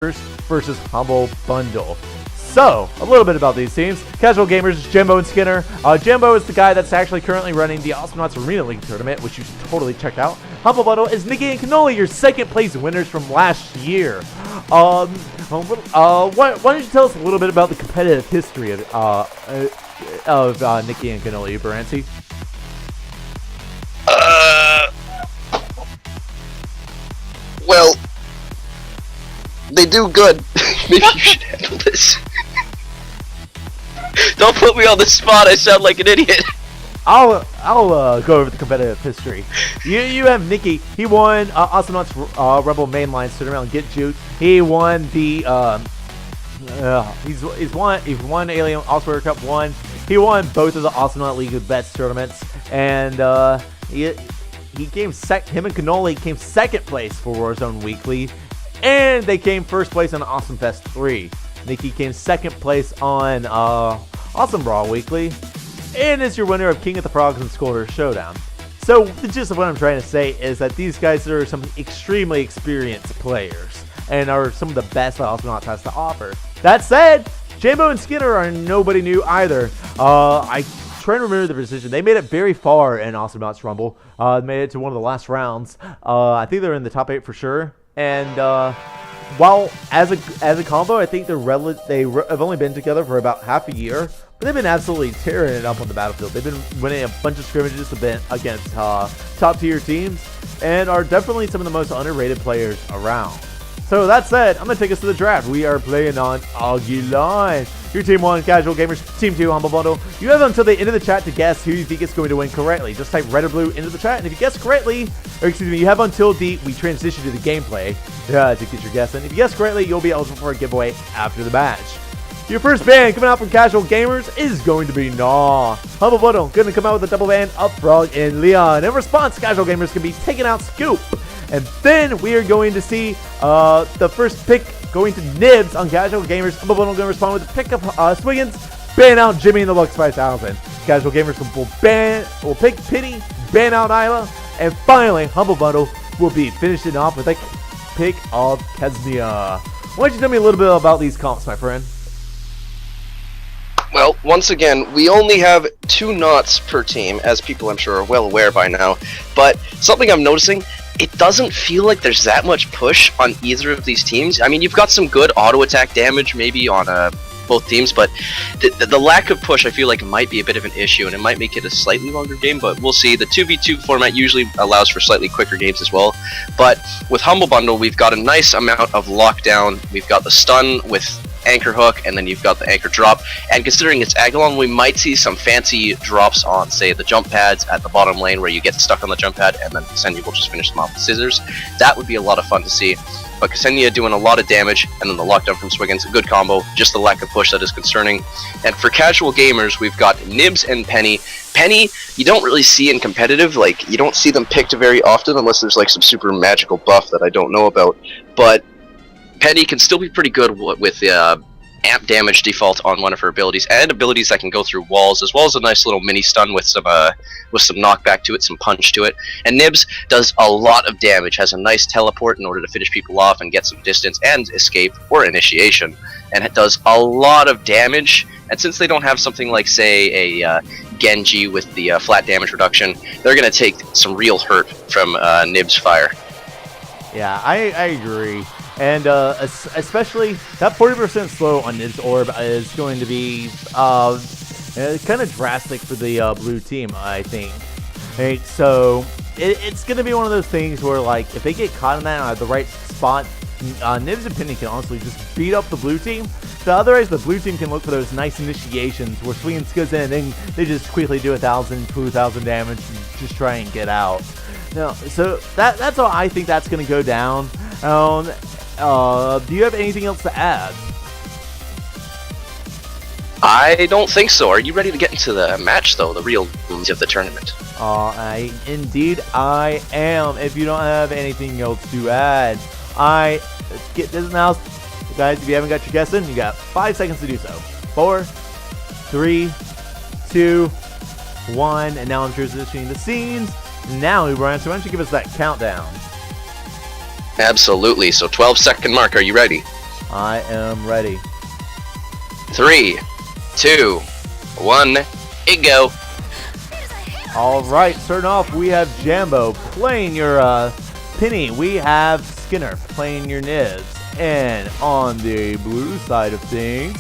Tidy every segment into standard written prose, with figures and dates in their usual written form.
versus Humble Bundle. So, a little bit about these teams. Casual Gamers is Jimbo and Skinner. Jimbo is the guy that's actually currently running the Awesomenauts Arena League tournament, which you should totally check out. Humble Bundle is Nikki and Cannoli, your second place winners from last year. Why don't you tell us a little bit about the competitive history of Nikki and Cannoli, Baranti? Well, they do good. Maybe you should handle this. Don't put me on the spot. I sound like an idiot. I'll go over the competitive history. You have Nikki. He won Awesomenauts Rebel Mainline tournament. Get Juked. He won the he's won Alien All-Star Cup 1. He won both of the Awesomenaut League of Bets tournaments, and he came him and Cannoli came second place for Warzone Weekly, and they came first place on Awesome Fest 3. Nikki came second place on Awesome Brawl Weekly, and is your winner of King of the Frogs and Scolder Showdown. So the gist of what I'm trying to say is that these guys are some extremely experienced players and are some of the best that Awesomenauts has to offer. That said, Jambo and Skinner are nobody new either. I try to remember the precision. They made it very far in Awesomenauts Rumble. Made it to one of the last rounds. I think they're in the top 8 for sure. And while as a combo, I think they have only been together for about half a year, but they've been absolutely tearing it up on the battlefield. They've been winning a bunch of scrimmages against top tier teams, and are definitely some of the most underrated players around. So that said, I'm going to take us to the draft. We are playing on Aguilar. Your Team 1, Casual Gamers, Team 2, Humble Bundle. You have until the end of the chat to guess who you think is going to win correctly. Just type red or blue into the chat, and if you guess correctly, you have until we transition to the gameplay to get your guess in. If you guess correctly, you'll be eligible for a giveaway after the match. Your first ban coming out from Casual Gamers is going to be Nah. Humble Bundle going to come out with a double ban of Frog and Leon. In response, Casual Gamers can be taking out Scoop. And then we are going to see the first pick going to Nibs on Casual Gamers. Humble Bundle going to respond with a pick of Swiggins, ban out Jimmy and the Lux 5000. Casual Gamers will pick Penny, ban out Isla, and finally Humble Bundle will be finishing off with a pick of Kesnia. Why don't you tell me a little bit about these comps, my friend? Well, once again, we only have 2 knots per team, as people I'm sure are well aware by now. But something I'm noticing, it doesn't feel like there's that much push on either of these teams. I mean, you've got some good auto attack damage maybe on both teams, but the lack of push I feel like might be a bit of an issue, and it might make it a slightly longer game, but we'll see. The 2v2 format usually allows for slightly quicker games as well. But with Humble Bundle, we've got a nice amount of lockdown. We've got the stun with anchor hook, and then you've got the anchor drop, and considering it's Agalon, we might see some fancy drops on, say, the jump pads at the bottom lane where you get stuck on the jump pad and then Ksenia will just finish them off with scissors. That would be a lot of fun to see, but Ksenia doing a lot of damage, and then the lockdown from Swiggins, a good combo, just the lack of push that is concerning. And for Casual Gamers, we've got Nibs and Penny. Penny, you don't really see in competitive, like, you don't see them picked very often unless there's like some super magical buff that I don't know about, but Penny can still be pretty good with amp damage default on one of her abilities, and abilities that can go through walls, as well as a nice little mini stun with some knockback to it, some punch to it. And Nibs does a lot of damage, has a nice teleport in order to finish people off and get some distance and escape or initiation, and it does a lot of damage. And since they don't have something like, say, a Genji with the flat damage reduction, they're going to take some real hurt from Nibs' fire. Yeah, I agree. And especially that 40% slow on Nibs Orb is going to be kind of drastic for the blue team, I think. Right, so it's going to be one of those things where, like, if they get caught in that at the right spot, Nibs and Penny can honestly just beat up the blue team. So otherwise, the blue team can look for those nice initiations where Swiggins goes in and then they just quickly do 1,000, 2,000 damage and just try and get out. No, so that's how I think that's going to go down. Do you have anything else to add? I don't think so. Are you ready to get into the match, though? The real meat of the tournament. Indeed I am. If you don't have anything else to add, let's get this now. Guys, if you haven't got your guess in, you got 5 seconds to do so. 4, 3, 2, 1, and now I'm transitioning the scenes. Now, Brian, so why don't you give us that countdown? Absolutely. So 12-second mark. Are you ready? I am ready. 3, 2, 1, it go. Alright, starting off, we have Jambo playing your Penny. We have Skinner playing your Nibs. And on the blue side of things,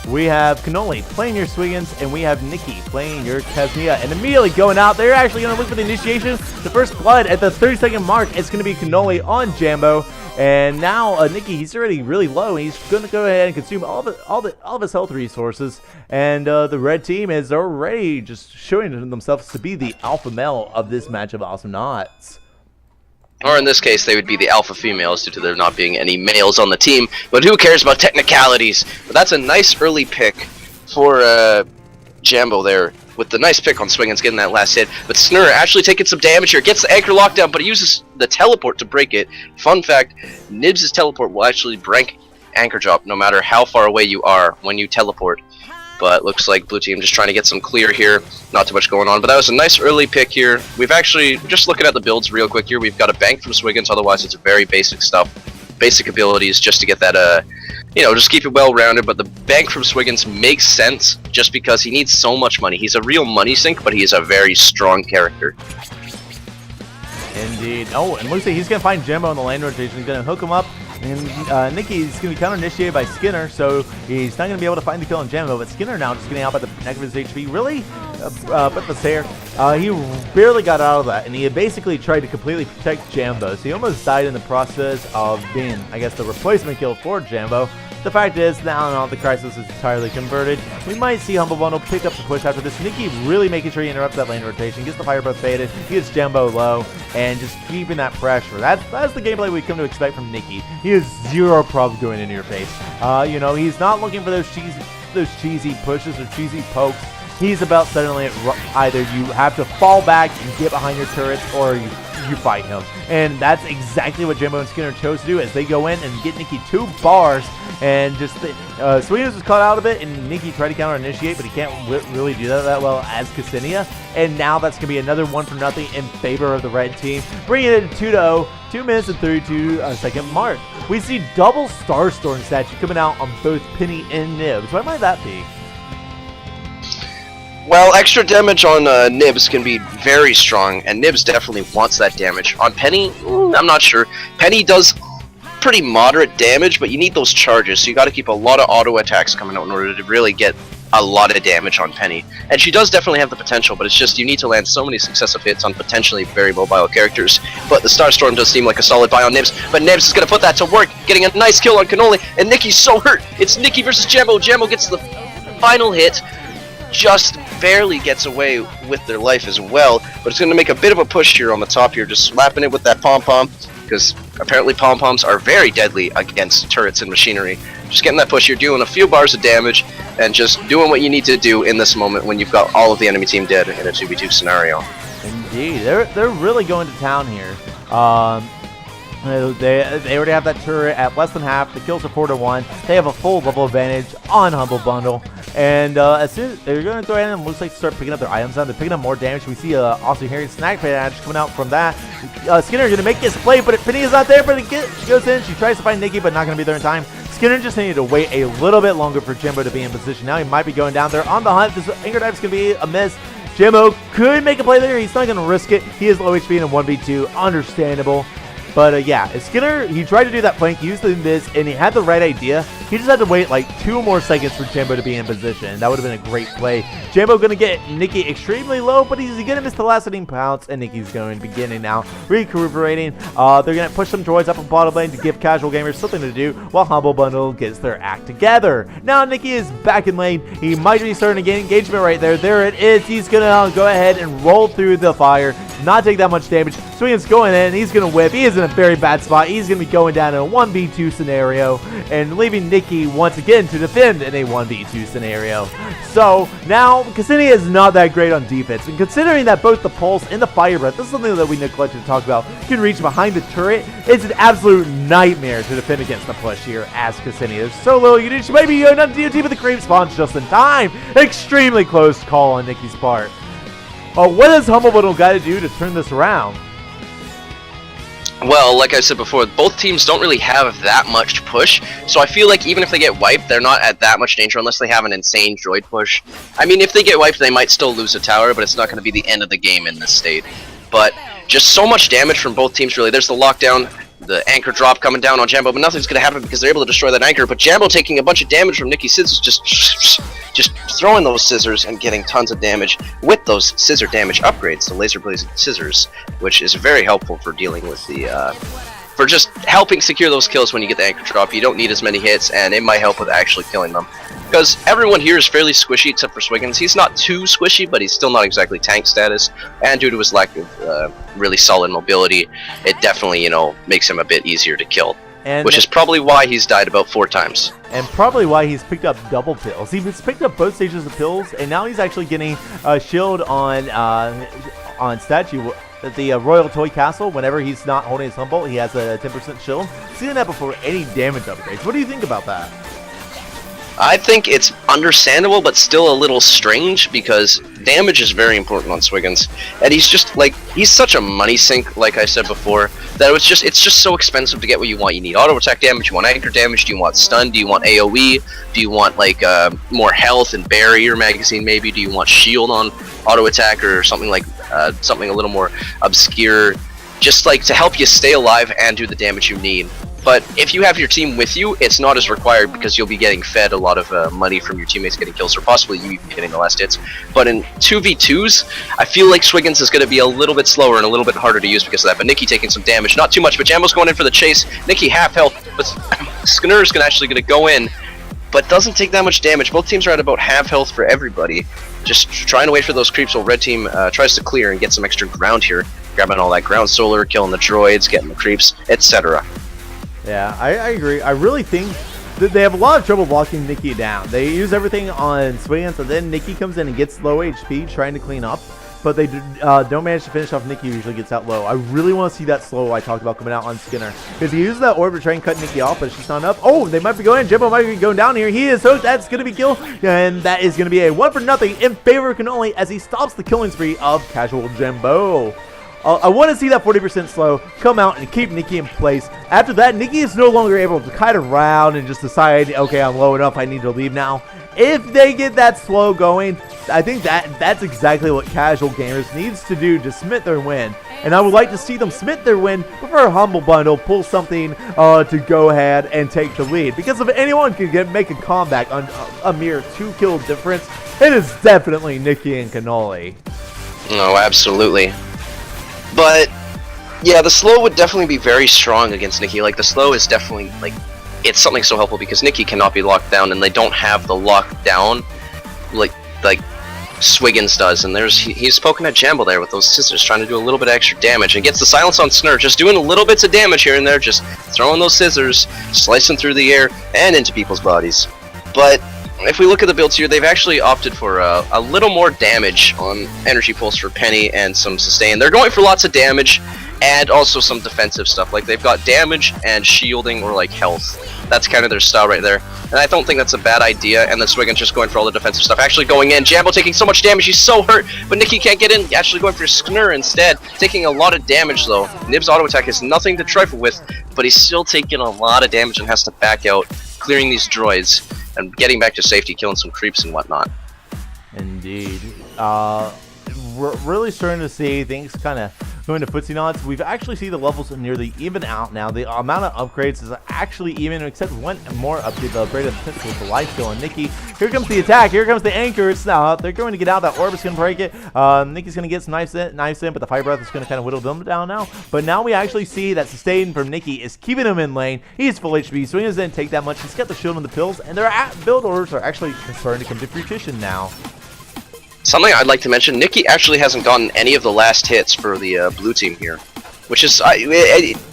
we have Cannoli playing your Swiggins, and we have Nikki playing your Kesnia. And immediately going out, they're actually going to look for the initiation. The first blood at the 30-second mark, it's going to be Cannoli on Jambo. And now Nikki, he's already really low. He's going to go ahead and consume all of his health resources. And the red team is already just showing themselves to be the alpha male of this match of Awesomenauts. Or in this case, they would be the alpha females due to there not being any males on the team. But who cares about technicalities? But that's a nice early pick for Jambo there. With the nice pick on Swiggins getting that last hit. But Snur actually taking some damage here. Gets the anchor lockdown, but he uses the teleport to break it. Fun fact, Nibs' teleport will actually break anchor drop no matter how far away you are when you teleport. But looks like blue team just trying to get some clear here. Not too much going on, but that was a nice early pick here. We've actually, just looking at the builds real quick here, we've got a bank from Swiggins, otherwise it's very basic stuff. Basic abilities just to get that, just keep it well-rounded, but the bank from Swiggins makes sense just because he needs so much money. He's a real money sink, but he is a very strong character. Indeed. Oh, and looks like he's going to find Jambo in the lane rotation. He's going to hook him up. And Nikki's going to be counter-initiated by Skinner, so he's not going to be able to find the kill on Jambo. But Skinner now just getting out by the neck of his HP. Really? But the Sayer, he barely got out of that, and he basically tried to completely protect Jambo. So he almost died in the process of being, I guess, the replacement kill for Jambo. The fact is, now the crisis is entirely converted. We might see Humble Bundle pick up the push after this. Nikki really making sure he interrupts that lane rotation, gets the fire breath faded, gets Jambo low, and just keeping that pressure. That's the gameplay we come to expect from Nikki. He has zero problems going into your face. He's not looking for those cheesy pushes or cheesy pokes. He's about settling it. Either you have to fall back and get behind your turrets, or you fight him. And that's exactly what Jambo and Skinner chose to do as they go in and get Nikki 2 bars. And just Swiggins was caught out of it, and Nikki tried to counter-initiate, but he can't really do that well as Ksenia. And now that's going to be another 1-0 in favor of the red team, bringing it to 2-0, 2 minutes and 32-second mark. We see double Starstorm statue coming out on both Penny and Nibs. Why might that be? Well, extra damage on Nibs can be very strong, and Nibs definitely wants that damage. On Penny, I'm not sure. Penny does pretty moderate damage, but you need those charges, so you got to keep a lot of auto attacks coming out in order to really get a lot of damage on Penny. And she does definitely have the potential, but it's just you need to land so many successive hits on potentially very mobile characters. But the Starstorm does seem like a solid buy on Nibs, but Nibs is going to put that to work, getting a nice kill on Cannoli, and Nikki's so hurt. It's Nikki versus Jambo. Jambo gets the final hit, just barely gets away with their life as well, but it's going to make a bit of a push here on the top here, just slapping it with that pom-pom, because apparently pom-poms are very deadly against turrets and machinery. Just getting that push here, doing a few bars of damage, and just doing what you need to do in this moment when you've got all of the enemy team dead in a 2v2 scenario. Indeed, they're really going to town here. They already have that turret at less than half. The kills are 4-1. They have a full level advantage on Humble Bundle. And as soon as they're going to go ahead and looks like start picking up their items now. They're picking up more damage. We see also hearing snack damage coming out from that. Skinner going to make this play, but Penny is not there. But she goes in. She tries to find Nikki, but not going to be there in time. Skinner just needed to wait a little bit longer for Jambo to be in position. Now he might be going down there on the hunt. This anchor dive is going to be a miss. Jambo could make a play there. He's not going to risk it. He is low HP in a 1v2. Understandable. But yeah, Skinner, he tried to do that flank, used the miss, and he had the right idea. He just had to wait like 2 more seconds for Jambo to be in position. That would have been a great play. Jambo going to get Nikki extremely low, but he's going to miss the last hitting pounce, and Nikki's going to be getting now recuperating. They're going to push some droids up on bottom lane to give casual gamers something to do while Humble Bundle gets their act together. Now Nikki is back in lane. He might be starting to get engagement right there. There it is. He's going to go ahead and roll through the fire, not take that much damage. Swing's going in. He's going to whip. He is in a very bad spot. He's going to be going down in a 1v2 scenario and leaving Nikki once again to defend in a 1v2 scenario. So now Ksenia is not that great on defense, and considering that both the pulse and the fire breath, this is something that we neglected to talk about, can reach behind the turret, it's an absolute nightmare to defend against the push here as Ksenia. There's so little you do. She might be going on DOT, but the creep spawns just in time. Extremely close call on Nikki's part. What does Humble Bundle got to do to turn this around? Well, like I said before, both teams don't really have that much push, so I feel like even if they get wiped, they're not at that much danger unless they have an insane droid push. I mean, if they get wiped, they might still lose a tower, but it's not going to be the end of the game in this state. But just so much damage from both teams, really. There's the lockdown, the anchor drop coming down on Jambo, but nothing's going to happen because they're able to destroy that anchor. But Jambo taking a bunch of damage from Nikki's scissors, just throwing those scissors and getting tons of damage with those scissor damage upgrades, the laser blazing scissors, which is very helpful for dealing with the for just helping secure those kills when you get the anchor drop. You don't need as many hits, and it might help with actually killing them. Because everyone here is fairly squishy except for Swiggins. He's not too squishy, but he's still not exactly tank status. And due to his lack of really solid mobility, it definitely, you know, makes him a bit easier to kill. Which is probably why he's died about 4 times. And probably why he's picked up double pills. He's picked up both stages of pills, and now he's actually getting a shield on statue at the Royal Toy Castle. Whenever he's not holding his Humboldt, he has a 10% shield. Seen that before any damage upgrades. What do you think about that? I think it's understandable, but still a little strange, because damage is very important on Swiggins, and he's just like, he's such a money sink, like I said before, that it's just so expensive to get what you want. You need auto attack damage, you want anchor damage, do you want stun, do you want AoE, do you want like more health and barrier magazine maybe, do you want shield on auto attack or something like something a little more obscure, just like to help you stay alive and do the damage you need. But if you have your team with you, it's not as required because you'll be getting fed a lot of money from your teammates getting kills, or possibly you even getting the last hits. But in 2v2s, I feel like Swiggins is going to be a little bit slower and a little bit harder to use because of that. But Nikki taking some damage, not too much, but Jambo's going in for the chase. Nikki half health, but Skinner's actually going to go in, but doesn't take that much damage. Both teams are at about half health for everybody. Just trying to wait for those creeps while red team tries to clear and get some extra ground here. Grabbing all that ground solar, killing the droids, getting the creeps, etc. Yeah, I agree. I really think that they have a lot of trouble blocking Nikki down. They use everything on Swiggins, and then Nikki comes in and gets low HP trying to clean up, but they don't manage to finish off Nikki, who usually gets out low. I really want to see that slow I talked about coming out on Skinner, because he uses that orb to try and cut Nikki off, but she's not up. Oh, they might be going. Jimbo might be going down here. He is hooked. That's going to be kill, and that is going to be a 1-0 in favor of Cannoli as he stops the killing spree of Casual Jimbo. I want to see that 40% slow come out and keep Nikki in place. After that, Nikki is no longer able to kite around and just decide, okay, I'm low enough, I need to leave now. If they get that slow going, I think that's exactly what casual gamers needs to do to submit their win. And I would like to see them submit their win before a Humble Bundle pull something to go ahead and take the lead. Because if anyone can make a comeback on a mere 2-kill difference, it is definitely Nikki and Cannoli. No, absolutely. But yeah, the slow would definitely be very strong against Nikki. Like, the slow is definitely, like, it's something so helpful because Nikki cannot be locked down, and they don't have the lockdown like Swiggins does. And he's poking at Jambo there with those scissors, trying to do a little bit of extra damage, and gets the silence on Snur, just doing a little bits of damage here and there, just throwing those scissors, slicing through the air and into people's bodies. But if we look at the builds here, they've actually opted for a little more damage on Energy Pulse for Penny and some sustain. They're going for lots of damage and also some defensive stuff. Like, they've got damage and shielding or like health. That's kind of their style right there. And I don't think that's a bad idea. And then Swiggins just going for all the defensive stuff. Actually going in. Jambo taking so much damage. He's so hurt. But Nikki can't get in. Actually going for Sknur instead. Taking a lot of damage though. Nib's auto attack is nothing to trifle with. But he's still taking a lot of damage and has to back out, clearing these droids and getting back to safety, killing some creeps and whatnot. Indeed. We're really starting to see things kind of going to Footsie-Nauts. We've actually seen the levels nearly even out now. The amount of upgrades is actually even, except one more upgrade, the upgrade of potential with the life steal on Nikki. Here comes the attack. Here comes the anchors. They're going to get out. That orb is going to break it. Nikki's going to get some knives in, but the fire breath is going to kind of whittle them down now. But now we actually see that sustain from Nikki is keeping him in lane. He's full HP. Swingers didn't take that much. He's got the shield and the pills, and their build orders are actually starting to come to fruition now. Something I'd like to mention, Nikki actually hasn't gotten any of the last hits for the blue team here, which is,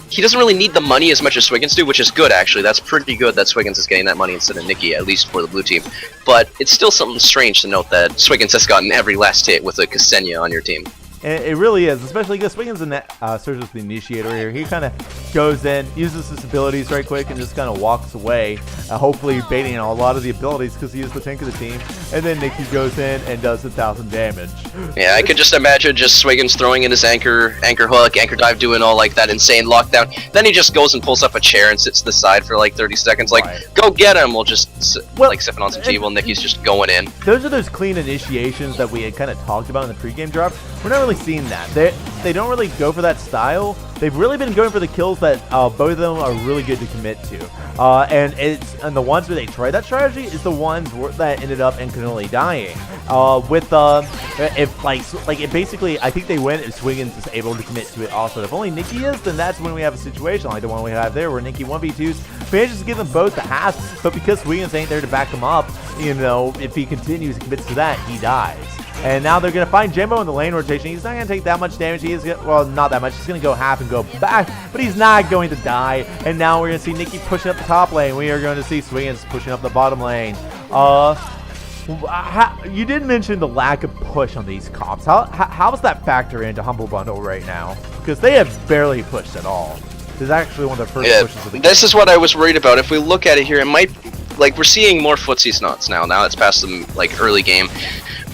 he doesn't really need the money as much as Swiggins do, which is good actually. That's pretty good that Swiggins is getting that money instead of Nikki, at least for the blue team. But it's still something strange to note that Swiggins has gotten every last hit with a Ksenia on your team. It really is, especially because Swiggins in that serves as the initiator here. He kind of goes in, uses his abilities right quick, and just kind of walks away, hopefully baiting a lot of the abilities because he is the tank of the team. and then Nikki goes in and does 1,000 damage. Yeah, I could just imagine just Swiggins throwing in his anchor hook, anchor dive, doing all like that insane lockdown. Then he just goes and pulls up a chair and sits to the side for like 30 seconds, like, go get him. We'll just like sipping on some tea while Nikki's just going in. Those are those clean initiations that we had kind of talked about in the pregame drop. We're not really seeing that. They don't really go for that style. They've really been going for the kills that both of them are really good to commit to. And the ones where they tried that strategy is the ones that ended up in Cannoli dying. Basically, I think they win if Swiggins is able to commit to it also. If only Nikki is, then that's when we have a situation like the one we have there, where Nikki 1v2s manages to give them both the half, but because Swiggins ain't there to back him up, if he continues and commits to that, he dies. And now they're going to find Jimbo in the lane rotation. He's not going to take that much damage. Not that much. He's going to go half and go back, but he's not going to die. And now we're going to see Nikki pushing up the top lane. We are going to see Swiggins pushing up the bottom lane. You did mention the lack of push on these comps. How does that factor into Humble Bundle right now? Because they have barely pushed at all. This is actually one of the first pushes of the game. This is what I was worried about. If we look at it here, it might, like, we're seeing more footsies knots now. Now it's past the early game.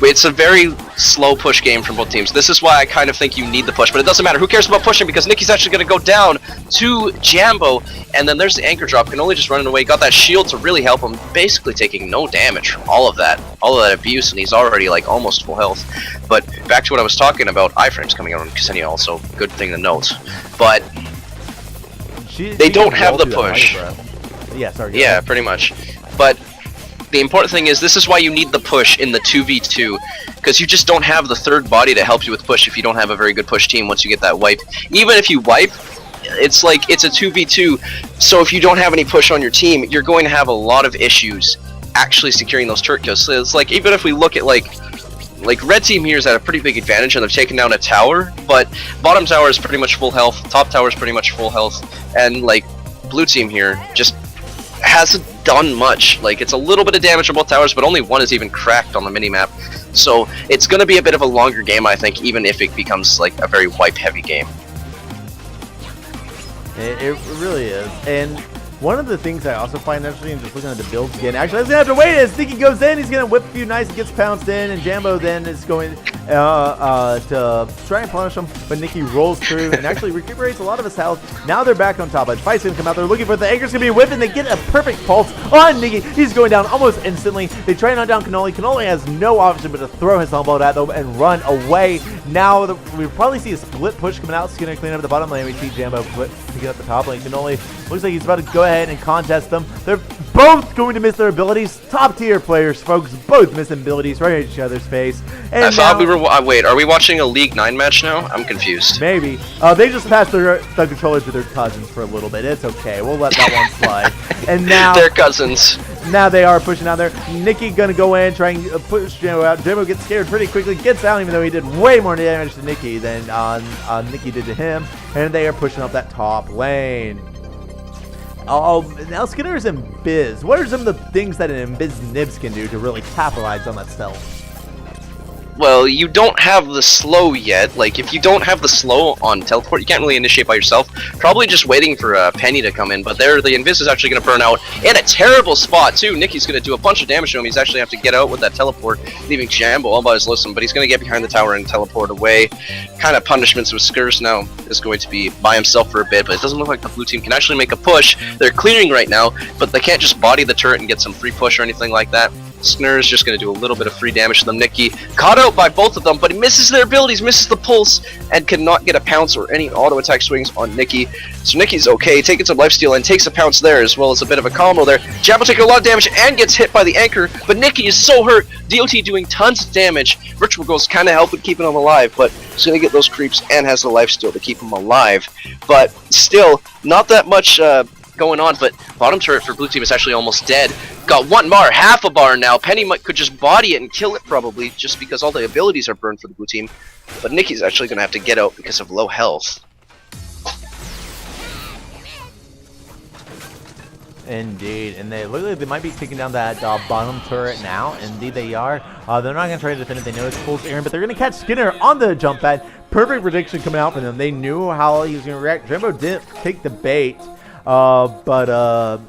It's a very slow push game from both teams. This is why I kind of think you need the push, but it doesn't matter. Who cares about pushing, because Nikki's actually going to go down to Jambo, and then there's the anchor drop. Can only just running away. Got that shield to really help him, basically taking no damage from all of that abuse, and he's already like almost full health. But back to what I was talking about, iframes coming out on Ksenia also, good thing to note. But they don't have the push. Yeah, sorry. Yeah, pretty much. But the important thing is, this is why you need the push in the 2v2, because you just don't have the third body to help you with push if you don't have a very good push team once you get that wipe. Even if you wipe, it's like, it's a 2v2, so if you don't have any push on your team, you're going to have a lot of issues actually securing those turret kills. So it's like, even if we look at like red team here is at a pretty big advantage, and they've taken down a tower, but bottom tower is pretty much full health, top tower is pretty much full health, and like blue team here just hasn't done much. Like, it's a little bit of damage on both towers, but only one is even cracked on the minimap. So it's going to be a bit of a longer game, I think, even if it becomes like a very wipe heavy game. It really is. And one of the things I also find interesting, just looking at the builds again, actually, I was going to have to wait as Nikki goes in, he's going to whip a few nice, gets pounced in, and Jambo then is going to try and punish him, but Nikki rolls through and actually recuperates a lot of his health. Now they're back on top, but Fight's going to come out, they're looking for the anchor's going to be whipped, and they get a perfect pulse on Nikki. He's going down almost instantly. They try and knock down Cannoli. Cannoli has no option but to throw his humble at them and run away. Now we probably see a split push coming out. It's going to clean up the bottom lane. We see Jambo picking up the top lane. Cannoli looks like he's about to go ahead and contest them. They're both going to miss their abilities. Top tier players, folks, both missing abilities right at each other's face. And I thought we were. Wait, are we watching a League 9 match now? I'm confused. Maybe. They just passed the controller to their cousins for a little bit. It's okay. We'll let that one slide. And now they're cousins. Now they are pushing out there. Nikki gonna go in, try and push Jambo out. Jambo gets scared pretty quickly, gets out, even though he did way more damage to Nikki than Nikki did to him. And they are pushing up that top lane. Now Skinner's and Biz. What are some of the things that an Biz Nibs can do to really capitalize on that stealth? Well, you don't have the slow yet. Like, if you don't have the slow on teleport, you can't really initiate by yourself. Probably just waiting for Penny to come in, but there, the Invis is actually going to burn out in a terrible spot, too. Nikki's going to do a bunch of damage to him. He's actually have to get out with that teleport, leaving Jambo all by his listen, but he's going to get behind the tower and teleport away. Kind of punishments with Skurs now is going to be by himself for a bit, but it doesn't look like the blue team can actually make a push. They're clearing right now, but they can't just body the turret and get some free push or anything like that. Snur's just going to do a little bit of free damage to them. Nikki caught out by both of them, but he misses their abilities, misses the pulse, and cannot get a pounce or any auto attack swings on Nikki. So Nikki's okay, taking some lifesteal and takes a pounce there, as well as a bit of a combo there. Jambo taking a lot of damage and gets hit by the anchor, but Nikki is so hurt. DOT doing tons of damage. Virtual Girl's kind of helping keeping him alive, but he's going to get those creeps and has the lifesteal to keep him alive. But still, not that much going on, but bottom turret for blue team is actually almost dead. Got one bar, half a bar now. Penny could just body it and kill it probably, just because all the abilities are burned for the blue team. But Nikki's actually going to have to get out because of low health. Indeed, and they look like they might be taking down that bottom turret now. Indeed they are. They're not going to try to defend it. They know it's full Aaron, but they're going to catch Skinner on the jump pad. Perfect prediction coming out for them. They knew how he was going to react. Jambo didn't take the bait, but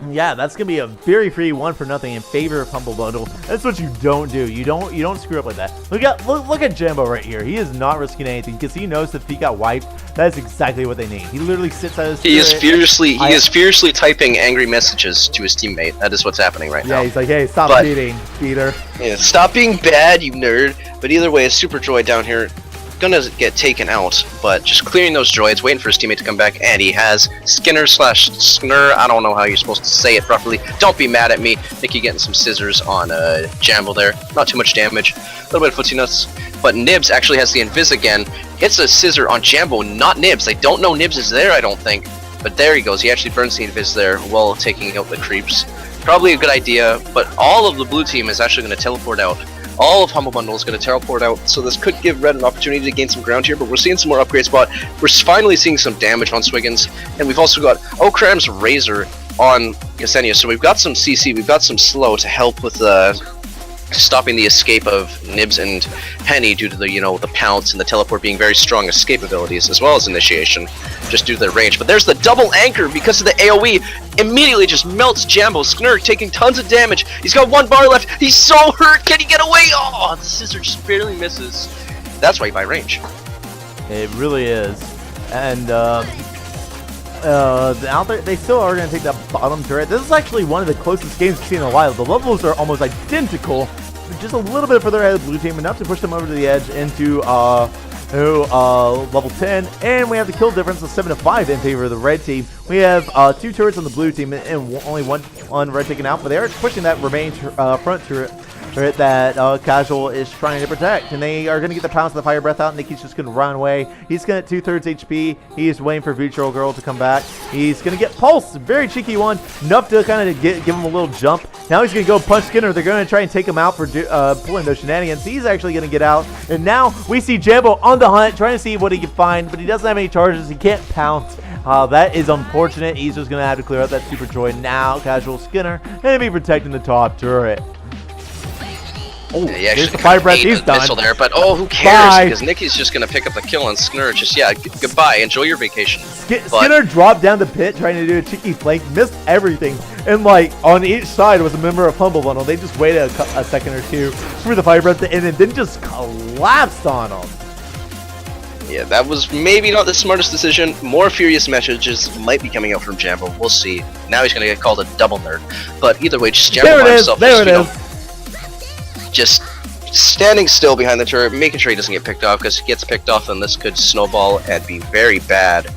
Yeah, that's gonna be a very free 1-for-0 in favor of Humble Bundle. That's what you don't do. You don't screw up like that. Look at Jambo right here. He is not risking anything because he knows if he got wiped, that is exactly what they need. He literally sits at his. He is fiercely typing angry messages to his teammate. That is what's happening right now. Yeah, he's like, hey, stop cheating, Peter. Yeah, stop being bad, you nerd. But either way, Super Droid down here gonna get taken out, but just clearing those droids, waiting for his teammate to come back, and he has Skinner/Snur. I don't know how you're supposed to say it properly. Don't be mad at me. Nicky getting some scissors on Jambo there. Not too much damage. A little bit of footsie nuts. But Nibs actually has the Invis again. Gets a scissor on Jambo, not Nibs. They don't know Nibs is there, I don't think. But there he goes. He actually burns the Invis there while taking out the creeps. Probably a good idea, but all of the blue team is actually going to teleport out. All of Humble Bundle is going to teleport out, so this could give Red an opportunity to gain some ground here, but we're seeing some more upgrade spot. We're finally seeing some damage on Swiggins, and we've also got Okram's Razor on Ksenia, so we've got some CC, we've got some slow to help with stopping the escape of Nibs and Penny due to the, the pounce and the teleport being very strong escape abilities, as well as initiation, just due to their range. But there's the double anchor because of the AoE. Immediately just melts Jambo. Sknurk taking tons of damage. He's got 1 bar left. He's so hurt. Can he get away? Oh, the scissor just barely misses. That's why you buy range. It really is. And out there, they still are going to take that bottom turret. This is actually one of the closest games we've seen in a while. The levels are almost identical, just a little bit further ahead of the blue team, enough to push them over to the edge into level 10, and we have the kill difference of 7-5 in favor of the red team. We have 2 turrets on the blue team and only one red taken out, but they are pushing that remaining front turret that Casual is trying to protect, and they are going to get the pounce of the fire breath out. Nicky's just going to run away. He's going to 2/3 HP. He's waiting for Vitro Girl to come back. He's going to get Pulse, very cheeky one, enough to kind of give him a little jump. Now he's going to go punch Skinner. They're going to try and take him out for pulling those shenanigans. He's actually going to get out, and now we see Jambo on the hunt, trying to see what he can find, but he doesn't have any charges. He can't pounce. That is unfortunate. He's just going to have to clear out that Super Droid now. Casual Skinner, and be protecting the top turret. Oh, yeah, there's the fire breath. He's done. Missile there, but oh, who cares? Because Nicky's just gonna pick up the kill on Skinner. Just goodbye. Enjoy your vacation. Skinner dropped down the pit trying to do a cheeky flank, missed everything, and like on each side was a member of Humble Bundle. They just waited a second or two for the fire breath to end, and then just collapsed on them. Yeah, that was maybe not the smartest decision. More furious messages might be coming out from Jambo. We'll see. Now he's gonna get called a double nerd. But either way, just Jambo by himself. There it is. Just standing still behind the turret, making sure he doesn't get picked off, because if he gets picked off, then this could snowball and be very bad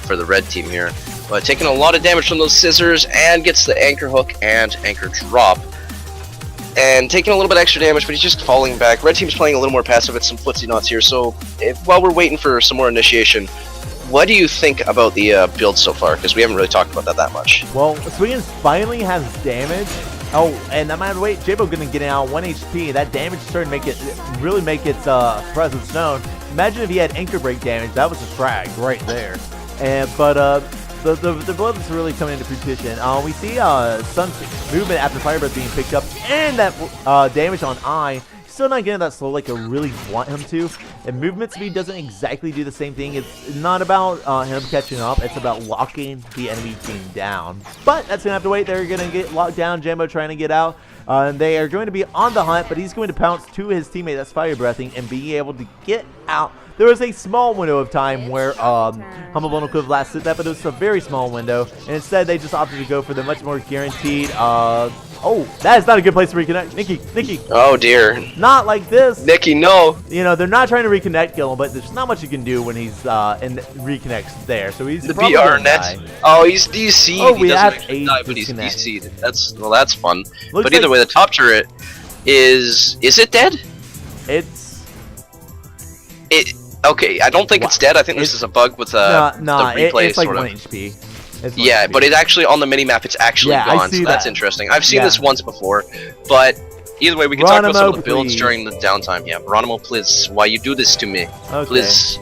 for the red team here. But taking a lot of damage from those scissors, and gets the anchor hook and anchor drop. And taking a little bit extra damage, but he's just falling back. Red team's playing a little more passive with some footsie knots here, so while we're waiting for some more initiation, what do you think about the build so far? Because we haven't really talked about that much. Well, Swiggins finally has damage. Oh, and no matter what, Jambo gonna get out 1 HP. That damage is starting to really make its presence known. Imagine if he had anchor break damage. That was a frag right there. But the blood is really coming into fruition. We see Sun's movement after fire breath being picked up, and that damage on Eye. Still not getting that slow like I really want him to. And movement speed doesn't exactly do the same thing. It's not about him catching up. It's about locking the enemy team down. But that's going to have to wait. They're going to get locked down. Jambo trying to get out. And they are going to be on the hunt, but he's going to pounce to his teammate that's fire breathing and be able to get out. There was a small window of time where Humble Bundle could have lasted that, but it was a very small window. And instead, they just opted to go for the much more guaranteed oh, that is not a good place to reconnect. Nicky. Oh, dear. Not like this. Nicky, no. They're not trying to reconnect kill him, but there's not much you can do when he's in reconnects there. So he's the BR net. Oh, he's DC'd. Oh, he doesn't actually die, but he's DC'd. That's fun. Looks but either way, the top turret is it dead? Okay, I don't think it's dead. I think this is a bug with the replay it's like sort of. 1 HP. Yeah, but it actually on the mini-map it's actually gone, so that's interesting. I've seen this once before, but either way we can talk about some of the builds during the downtime. Yeah, Geronimo, please, why you do this to me? Okay. Please.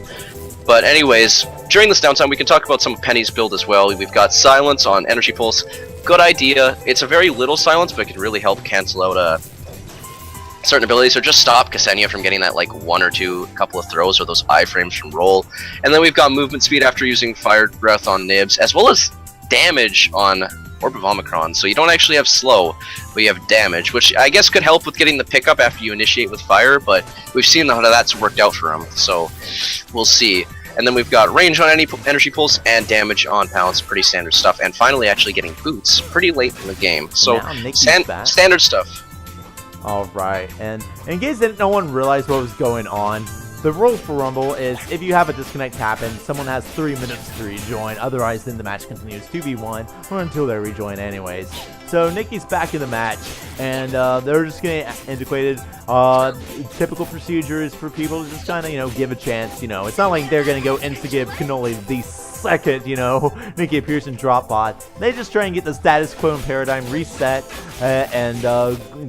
But anyways, during this downtime we can talk about some of Penny's build as well. We've got Silence on Energy Pulse. Good idea. It's a very little silence, but it can really help cancel out certain abilities, or just stop Ksenia from getting that like 1 or 2 couple of throws or those iframes from roll. And then we've got movement speed after using fire breath on Nibs, as well as damage on Orb of Omicron, so you don't actually have slow, but you have damage, which I guess could help with getting the pickup after you initiate with fire, but we've seen how that's worked out for him, so we'll see. And then we've got range on any energy pulse and damage on pounce, pretty standard stuff. And finally actually getting boots pretty late in the game. So standard stuff. Alright, and in case no one realized what was going on, the rules for Rumble is if you have a disconnect happen, someone has 3 minutes to rejoin, otherwise then the match continues 2v1 or until they rejoin anyways. So Nikki's back in the match, and they're just getting antiquated. Typical procedures for people to just kind of, give a chance. It's not like they're going to go insta-give Cannoli the second, Nikki appears in drop bot. They just try and get the status quo and paradigm reset, and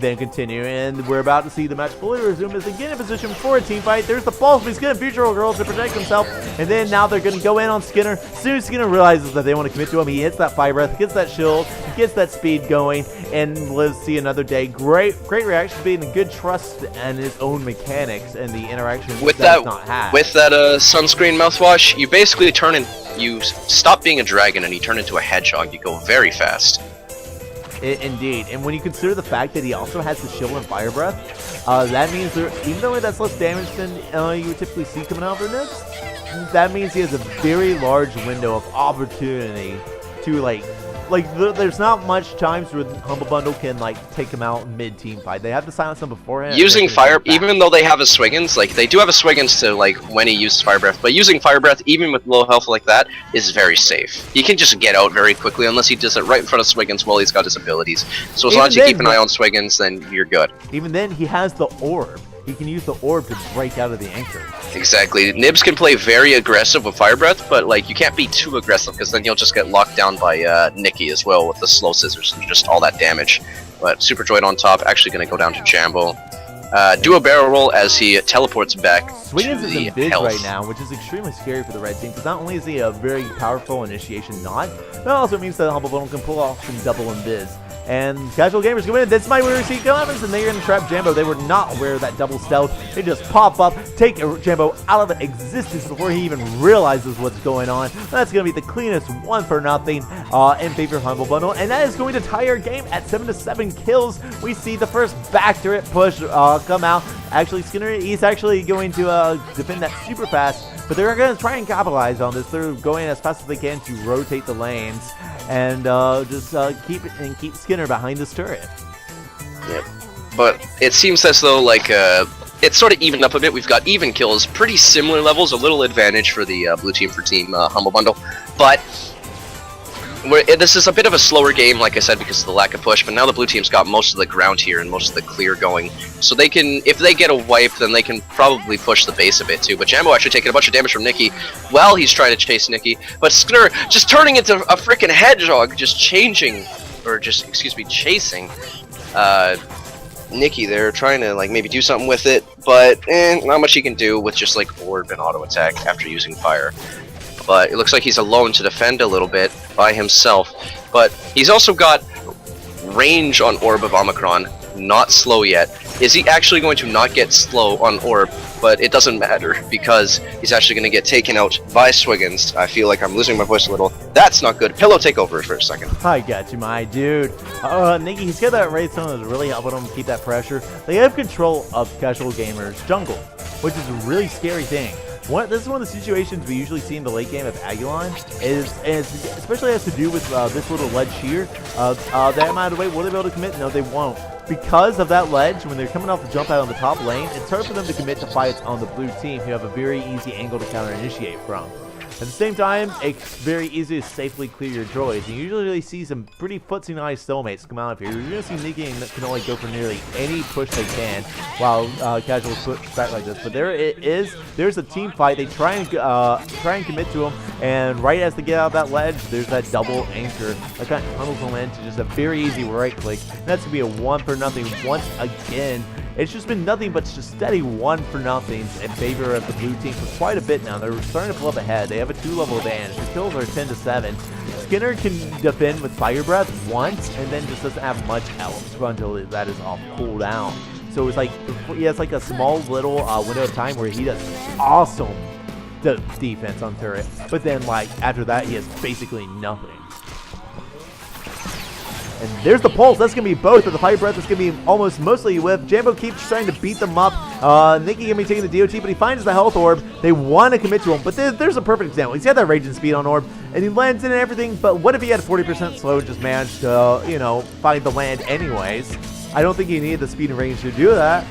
then continue. And we're about to see the match fully resume as they get in position for a team fight. There's the false, but he's going to future girls to protect himself. And then now they're going to go in on Skinner. As soon as Skinner realizes that they want to commit to him, he hits that fire breath, gets that shield, gets that speed going, and let's see another day. Great reaction, being a good trust in his own mechanics and the interaction with that not had. With that sunscreen mouthwash, you basically turn in. You stop being a dragon and you turn into a hedgehog. You go very fast. Indeed, and when you consider the fact that he also has the shield and fire breath, that means even though that's less damage than you would typically see coming out of their nets, that means he has a very large window of opportunity to there's not much times where Humble Bundle can take him out mid-team fight. They have to silence him beforehand. Using fire, even though they have a Swiggins, they do have a Swiggins to when he uses fire breath, but using fire breath even with low health like that is very safe. He can just get out very quickly unless he does it right in front of Swiggins while he's got his abilities. So as long as you keep an eye on Swiggins, then you're good. Even then, he has the orb. He can use the orb to break out of the anchor. Exactly. Nibs can play very aggressive with fire breath, but you can't be too aggressive because then you'll just get locked down by Nikki as well with the slow scissors and just all that damage. But Super Droid on top, actually going to go down to Jambo. Do a barrel roll as he teleports back. Swiggins is in Biz right now, which is extremely scary for the red team because not only is he a very powerful initiation knot, but also means that Humble Bundle can pull off some double in Biz. And casual gamers go in. This might where we see Clemens, and they're going to trap Jambo. They were not aware of that double stealth. They just pop up, take Jambo out of existence before he even realizes what's going on. That's going to be the cleanest 1-0 in favor of Humble Bundle, and that is going to tie our game at 7-7 kills. We see the first back turret push come out. Actually, Skinner, he's actually going to defend that super fast, but they're going to try and capitalize on this. They're going as fast as they can to rotate the lanes and just keep Skinner behind this turret. Yep. But it seems as though it's sort of evened up a bit. We've got even kills, pretty similar levels, a little advantage for the blue team for Team Humble Bundle. But this is a bit of a slower game, like I said, because of the lack of push, but now the blue team's got most of the ground here and most of the clear going. So they can, if they get a wipe, then they can probably push the base a bit too. But Jambo actually taking a bunch of damage from Nikki while he's trying to chase Nikki. But Skinner just turning into a freaking hedgehog, just chasing Nikki there, trying to maybe do something with it, but not much he can do with just orb and auto attack after using fire. But it looks like he's alone to defend a little bit by himself. But he's also got range on Orb of Omicron, not slow yet. Is he actually going to not get slow on Orb? But it doesn't matter because he's actually going to get taken out by Swiggins. I feel like I'm losing my voice a little. That's not good. Pillow, take over for a second. I got you, my dude. Nikki, he's got that raid zone that's really helping him keep that pressure. They have control of casual gamers jungle, which is a really scary thing. This is one of the situations we usually see in the late game of Agulon, especially has to do with this little ledge here. That amount of weight, will they be able to commit? No, they won't. Because of that ledge, when they're coming off the jump out on the top lane, it's hard for them to commit to fights on the blue team who have a very easy angle to counter-initiate from. At the same time, it's very easy to safely clear your droids. You usually see some pretty footsie nice soulmates come out of here. You're going to see Nikki and can only go for nearly any push they can while casuals push back like this. But there's a team fight. They try and commit to him, and right as they get out of that ledge, there's that double anchor that kind of tunnels them into just a very easy right click. And that's going to be a 1-0 once again. It's just been nothing but just steady 1-0 in favor of the blue team for quite a bit now. They're starting to pull up ahead. They have a 2-level advantage. The kills are 10-7. Skinner can defend with Fire Breath once and then just doesn't have much else until that is off cooldown. So it's he has a small little window of time where he does awesome defense on turret. But then after that he has basically nothing. And there's the pulse. That's going to be both, but the fire breath is going to be almost mostly whip. Jambo keeps trying to beat them up. Nikki going to be taking the DOT, but he finds the health orb. They want to commit to him, but there's a perfect example. He's got that rage and speed on orb, and he lands in and everything, but what if he had 40% slow and just managed to, find the land anyways? I don't think he needed the speed and range to do that.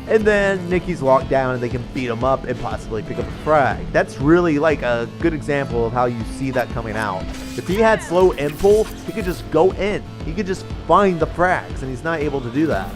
And then Nikki's locked down and they can beat him up and possibly pick up a frag. That's really like a good example of how you see that coming out. If he had slow impul, he could just go in. He could just find the frags, and he's not able to do that.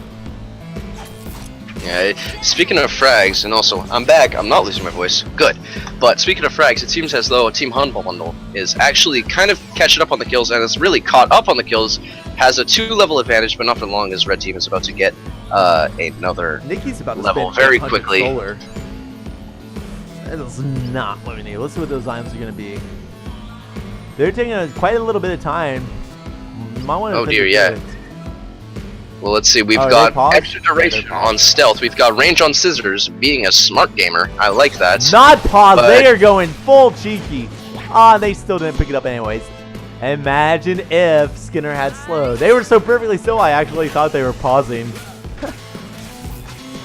Yeah, speaking of frags, and also, I'm back, I'm not losing my voice, good. But speaking of frags, it seems as though Team Humble Bundle is actually kind of catching up on the kills, and is really caught up on the kills, has a 2-level advantage, but not for long, as Red Team is about to get another Nikki's about to level spend very 800 quickly. Solar. That is not what we need. Let's see what those items are going to be. They're taking quite a little bit of time. Might want to dear, yeah. Well, let's see. We've Oh, got extra duration on stealth. We've got range on scissors. Being a smart gamer, I like that. Not pause. But They are going full cheeky. They still didn't pick it up anyways. Imagine if Skinner had slow. They were so perfectly still, I actually thought they were pausing.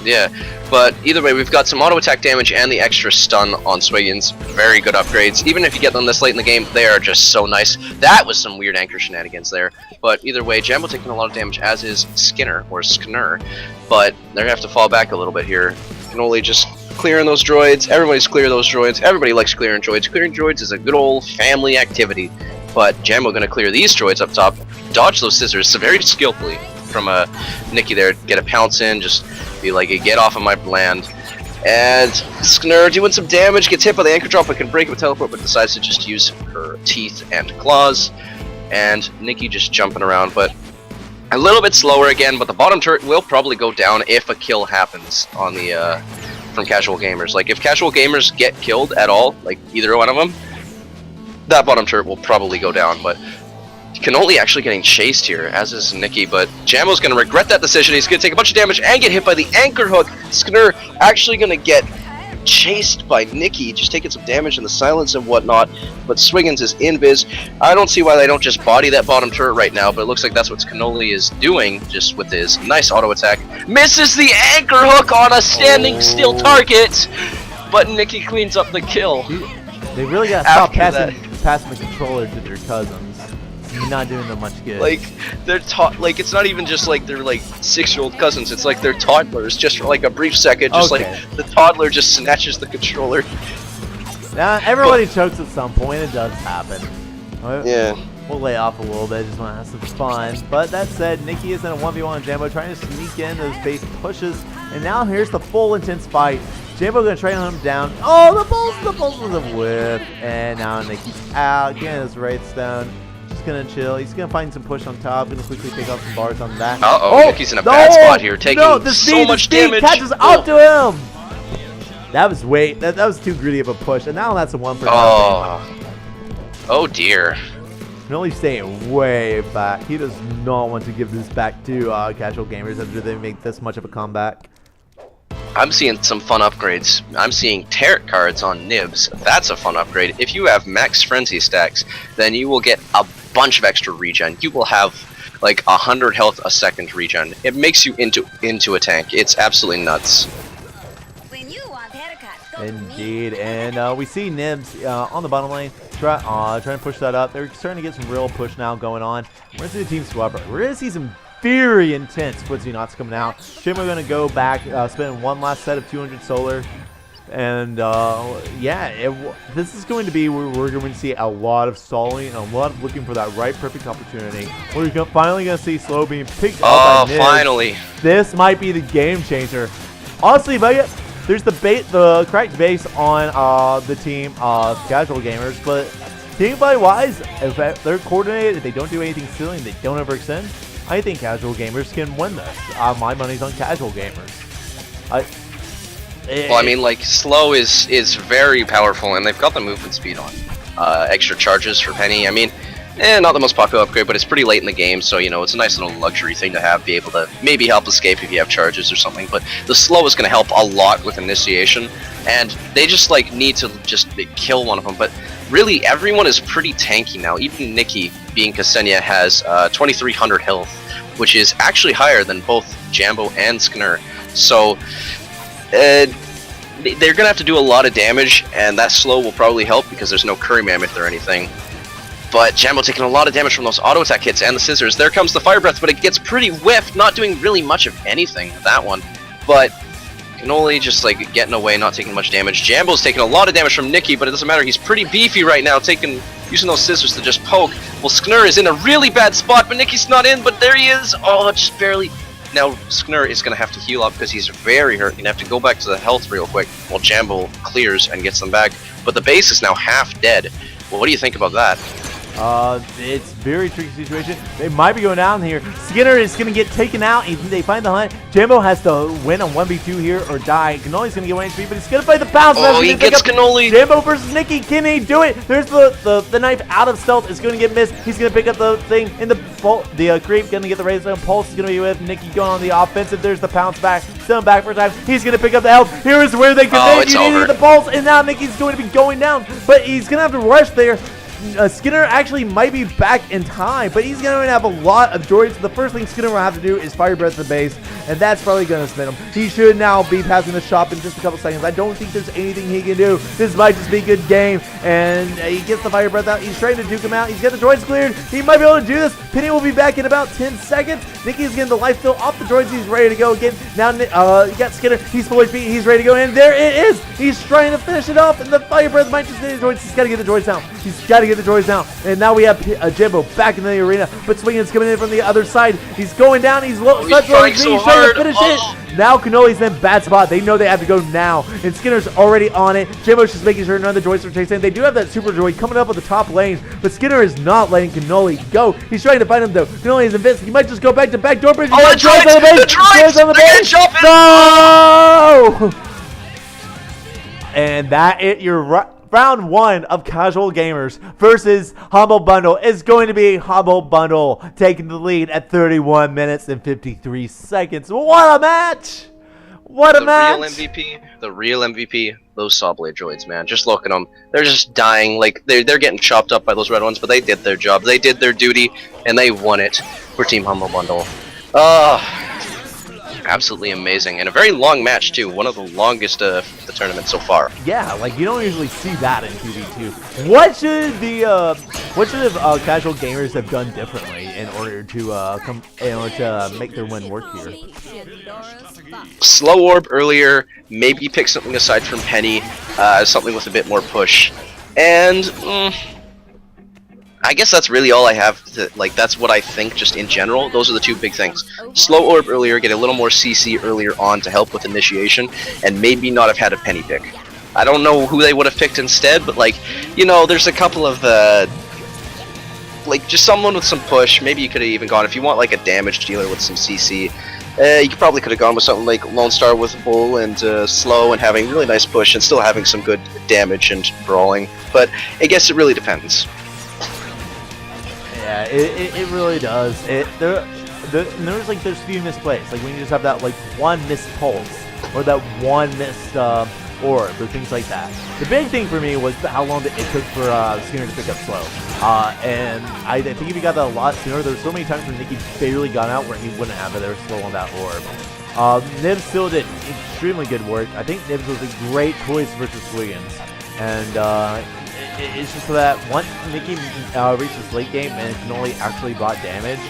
Yeah, but either way, we've got some auto attack damage and the extra stun on Swiggins. Very good upgrades. Even if you get them this late in the game, they are just so nice. That was some weird anchor shenanigans there. But either way, Jambo taking a lot of damage, as is Skinner, or Skinner. But they're going to have to fall back a little bit here. Can only just clearing those droids. Everybody's clear those droids. Everybody likes clearing droids. Clearing droids is a good old family activity. But Jambo going to clear these droids up top. Dodge those scissors so very skillfully from Nikki there. Get a pounce in, just be like, get off of my land. And Skinner doing some damage, gets hit by the anchor drop, but can break it with teleport, but decides to just use her teeth and claws. And Nikki just jumping around, but a little bit slower again, but the bottom turret will probably go down if a kill happens on the from casual gamers. Like, if casual gamers get killed at all, like either one of them, that bottom turret will probably go down, but Cannoli actually getting chased here, as is Nikki, but Jambo's going to regret that decision. He's going to take a bunch of damage and get hit by the anchor hook. Skinner actually going to get chased by Nikki, just taking some damage in the silence and whatnot, but Swiggins is invis. I don't see why they don't just body that bottom turret right now, but it looks like that's what Cannoli is doing, just with his nice auto attack. Misses the anchor hook on a standing still target, but Nikki cleans up the kill. They really got to stop passing the controller to their cousins. You're not doing them much good. Like, they're like, it's not even just like they're like 6-year-old cousins, it's like they're toddlers, just for like a brief second, just like the toddler just snatches the controller. Now, everybody chokes at some point, it does happen. Yeah. We'll lay off a little bit, just want to have some fun. But that said, Nikki is in a 1v1 Jambo, trying to sneak in those base pushes, and now here's the full intense fight. Jambo gonna try to hunt him down. Oh, the pulse was a whip, and now Nikki's out, getting his Wraithstone. Gonna chill. He's gonna find some push on top. Gonna quickly take off some bars on that. Nikki's in a bad spot here, taking so much damage. Catches up to him. That was that was too greedy of a push, and now that's a 1 for nothing. Oh dear. Cannoli staying way back. He does not want to give this back to casual gamers after they make this much of a comeback. I'm seeing some fun upgrades. I'm seeing tarot cards on nibs. That's a fun upgrade. If you have max frenzy stacks, then you will get a bunch of extra regen. You will have like 100 health a second regen. It makes you into a tank. It's absolutely nuts. Indeed, and we see Nibs on the bottom lane trying to push that up. They're starting to get some real push now going on. We're going to see the team swap. We're going to see some very intense Awesomenauts coming out. Shimmer going to go back, spend one last set of 200 solar. And yeah, this is going to be where we're going to see a lot of stalling and a lot of looking for that right perfect opportunity. We're finally going to see Slow being picked up by Nibs. Finally. This might be the game changer. Honestly, there's the correct base on the team of casual gamers, but teamplay wise, if they're coordinated, if they don't do anything silly and they don't overextend, I think casual gamers can win this. My money's on casual gamers. Well, I mean, like, slow is very powerful, and they've got the movement speed on. Extra charges for Penny. I mean, not the most popular upgrade, but it's pretty late in the game, so, you know, it's a nice little luxury thing to have, be able to maybe help escape if you have charges or something, but the slow is going to help a lot with initiation, and they just, like, need to just kill one of them, but really, everyone is pretty tanky now. Even Nikki being Ksenia has 2,300 health, which is actually higher than both Jambo and Skinner. So they're going to have to do a lot of damage, and that slow will probably help because there's no Curry Mammoth or anything. But Jambo taking a lot of damage from those auto attack hits and the scissors. There comes the Fire Breath, but it gets pretty whiffed, not doing really much of anything with that one. But Cannoli just like getting away, not taking much damage. Jambo's taking a lot of damage from Nikki, but it doesn't matter. He's pretty beefy right now, using those scissors to just poke. Well, Sknur is in a really bad spot, but Nikki's not in, but there he is. Oh, just barely. Now, Sknur is going to have to heal up because he's very hurt. He's going to have to go back to the health real quick while Jambo clears and gets them back. But the base is now half dead. Well, what do you think about that? It's a very tricky situation. They might be going down here. Skinner is going to get taken out. They find the hunt. Jambo has to win on 1v2 here or die. Cannoli's going to get 1 HP, but he's going to fight the bounce. Oh, he gets Cannoli. Jambo versus Nikki. Can he do it? There's the knife out of stealth. It's going to get missed. He's going to pick up the thing in the creep. Going to get the raise. Pulse is going to be with Nikki going on the offensive. There's the pounce back. Still back for time. He's going to pick up the health. Here is where they commit. You need the pulse, and now Nikki's going to be going down, but he's going to have to rush there. Skinner actually might be back in time, but he's going to have a lot of droids. The first thing Skinner will have to do is Fire Breath the base, and that's probably going to spin him. He should now be passing the shop in just a couple seconds. I don't think there's anything he can do. This might just be a good game, and he gets the Fire Breath out. He's trying to duke him out. He's got the droids cleared. He might be able to do this. Penny will be back in about 10 seconds. Nikki's getting the life steal off the droids. He's ready to go again. Now, you got Skinner. He's full HP. He's ready to go in. There it is. He's trying to finish it off, and the Fire Breath might just hit the droids. He's got to get the droids down. He's got to get the droids down. And now we have Jambo back in the arena, but Swingin's coming in from the other side. He's going down. He's low. He's trying to finish it. Now Cannoli's in bad spot. They know they have to go now, and Skinner's already on it. Jambo's just making sure none of the droids are chasing. They do have that super droid coming up on the top lane, but Skinner is not letting Cannoli go. He's trying to find him though. Cannoli is invincible. He might just go back to back door bridge. Oh, the droids on the base. The droids on the base. No! And that it. You're right. Round 1 of Casual Gamers versus Humble Bundle is going to be Humble Bundle taking the lead at 31 minutes and 53 seconds. What a match! What a match! The real MVP, those Sawblade droids, man. Just look at them. They're just dying. Like, they're getting chopped up by those red ones, but they did their job. They did their duty, and they won it for Team Humble Bundle. Absolutely amazing, and a very long match too. One of the longest of the tournament so far. Yeah, like you don't usually see that in 2v2. What should Casual Gamers have done differently in order to make their win work here? Slow orb earlier, maybe pick something aside from Penny, something with a bit more push, and I guess that's really all I have to, like, that's what I think just in general. Those are the two big things. Slow orb earlier, get a little more CC earlier on to help with initiation, and maybe not have had a Penny pick. I don't know who they would have picked instead, but like, you know, there's a couple of, like, just someone with some push. Maybe you could have even gone, if you want like a damage dealer with some CC, you probably could have gone with something like Lone Star with Bull and slow and having really nice push and still having some good damage and brawling. But I guess it really depends. Yeah, it really does. There's like those few misplays, like when you just have that like one missed pulse or that one missed orb or things like that. The big thing for me was how long it took for Skinner to pick up slow. And I think if he got that a lot sooner, there were so many times when Nikki barely got out where he wouldn't have it. They were slow on that orb. Nibs still did extremely good work. I think Nibs was a great choice versus Wiggins, and it's just that once Nikki reached this late game and Cannoli actually bought damage,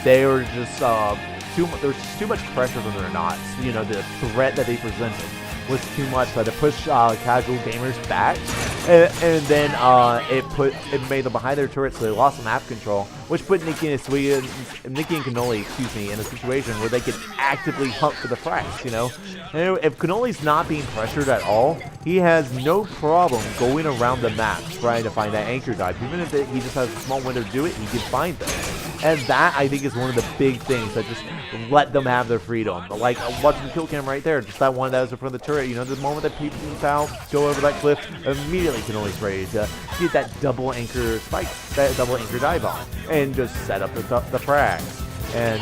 they were just there was just too much pressure from their knots. You know, the threat that they presented was too much. So to push Casual Gamers back, and then it made them behind their turret, so they lost some map control, which put Nikki and Cannoli, in a situation where they could actively hunt for the frags. You know, and if Cannoli's not being pressured at all, he has no problem going around the map trying to find that anchor dive. Even if he just has a small window to do it, he can find them. And that, I think, is one of the big things that just let them have their freedom. Like, watching the kill cam right there, just that one that was in front of the turret, you know, the moment that people out, go over that cliff, immediately Cannoli's ready to get that double anchor spike, that double anchor dive on, and just set up the frags. And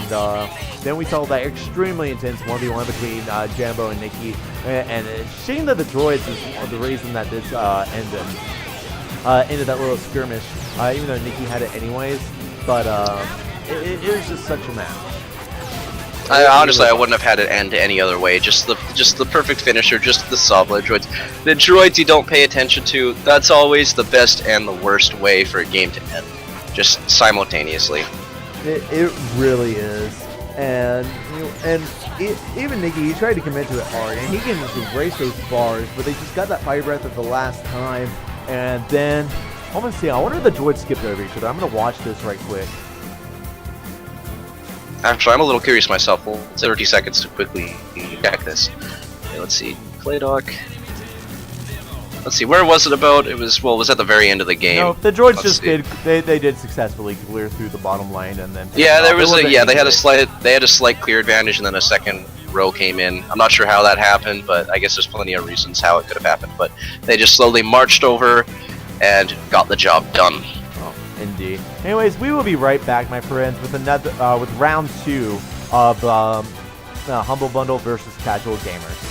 then we saw that extremely intense 1v1 between Jambo and Nikki, and it's a shame that the droids is the reason that this ended. into that little skirmish, even though Nikki had it anyways. But it was just such a match. Honestly, I wouldn't have had it end any other way. Just the perfect finisher, just the Sabla droids. The droids you don't pay attention to, that's always the best and the worst way for a game to end. Just simultaneously. It really is. And even Nikki, he tried to commit to it hard, and he can just erase those bars, but they just got that fire breath at the last time. And then, I'm going to see, I wonder if the droids skipped over each other. I'm going to watch this right quick. Actually, I'm a little curious myself. Well, it's 30 seconds to quickly check this. Okay, let's see. Play doc. Let's see. Where was it about? It was at the very end of the game. No, the droids they did successfully clear through the bottom lane and then. Yeah, there was they had a slight clear advantage and then a second row came in. I'm not sure how that happened, but I guess there's plenty of reasons how it could have happened. But they just slowly marched over and got the job done. Indeed. Anyways, we will be right back, my friends, with another with round 2 of Humble Bundle versus Casual Gamers.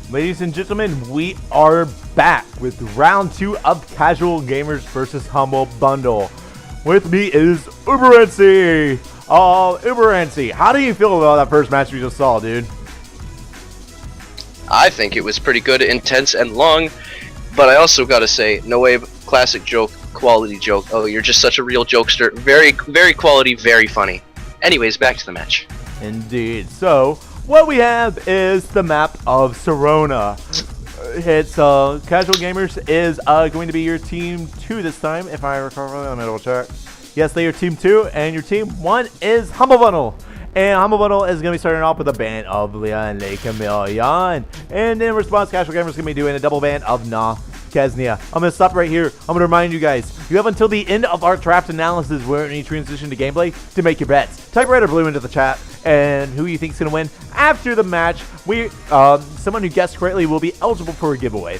Ladies and gentlemen, we are back with round 2 of Casual Gamers versus Humble Bundle. With me is Uberency. Uberency, how do you feel about that first match we just saw, dude? I think it was pretty good, intense, and long, but I also gotta say, No Wave, classic joke, quality joke. Oh, you're just such a real jokester. Very, very quality, very funny. Anyways, back to the match. Indeed. So, what we have is the map of Serona. It's Casual Gamers is going to be your team 2 this time, if I recall. Let me double check. Yes, they are team 2, and your team 1 is Humble Bundle. And Humble Bundle is going to be starting off with a ban of Leon Le Chameleon. And in response, Casual Gamers is going to be doing a double ban of Na Kesnia. I'm going to stop right here. I'm going to remind you guys, you have until the end of our draft analysis where we transition to gameplay to make your bets. Type red or blue into the chat and who you think is going to win. After the match, someone who guessed correctly will be eligible for a giveaway.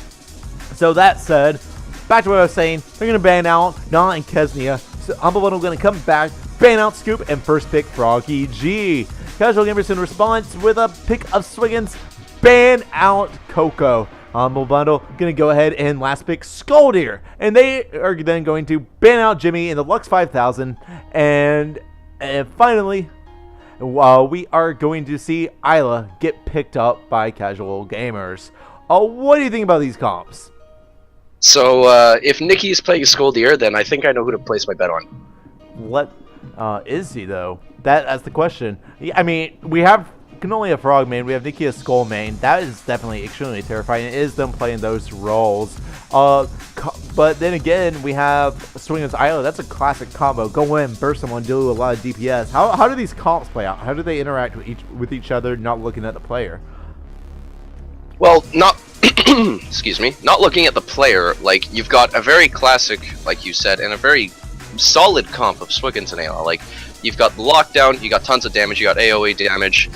So that said, back to what I was saying, they're going to ban out Na and Kesnia. So Humble Bundle going to come back, ban out Scoop, and first pick Froggy G. Casual Gamers in response with a pick of Swiggins, ban out Coco. Humble Bundle going to go ahead and last pick Skoldir. And they are then going to ban out Jimmy in the Lux 5000. And finally, we are going to see Isla get picked up by Casual Gamers. What do you think about these comps? So, if Nikki is playing Skoldir, then I think I know who to place my bet on. What is he, though? That's the question. I mean, we can only a Frog main. We have Nikki a Skull main. That is definitely extremely terrifying. It is them playing those roles. But then again, we have Swing as Isla. That's a classic combo. Go in, burst someone, do a lot of DPS. How do these comps play out? How do they interact with each other, not looking at the player? Well, not excuse me, not looking at the player. Like, you've got a very classic, like you said, and a very solid comp of Swiggins and Ayla. Like, you've got the lockdown, you got tons of damage, you got AoE damage,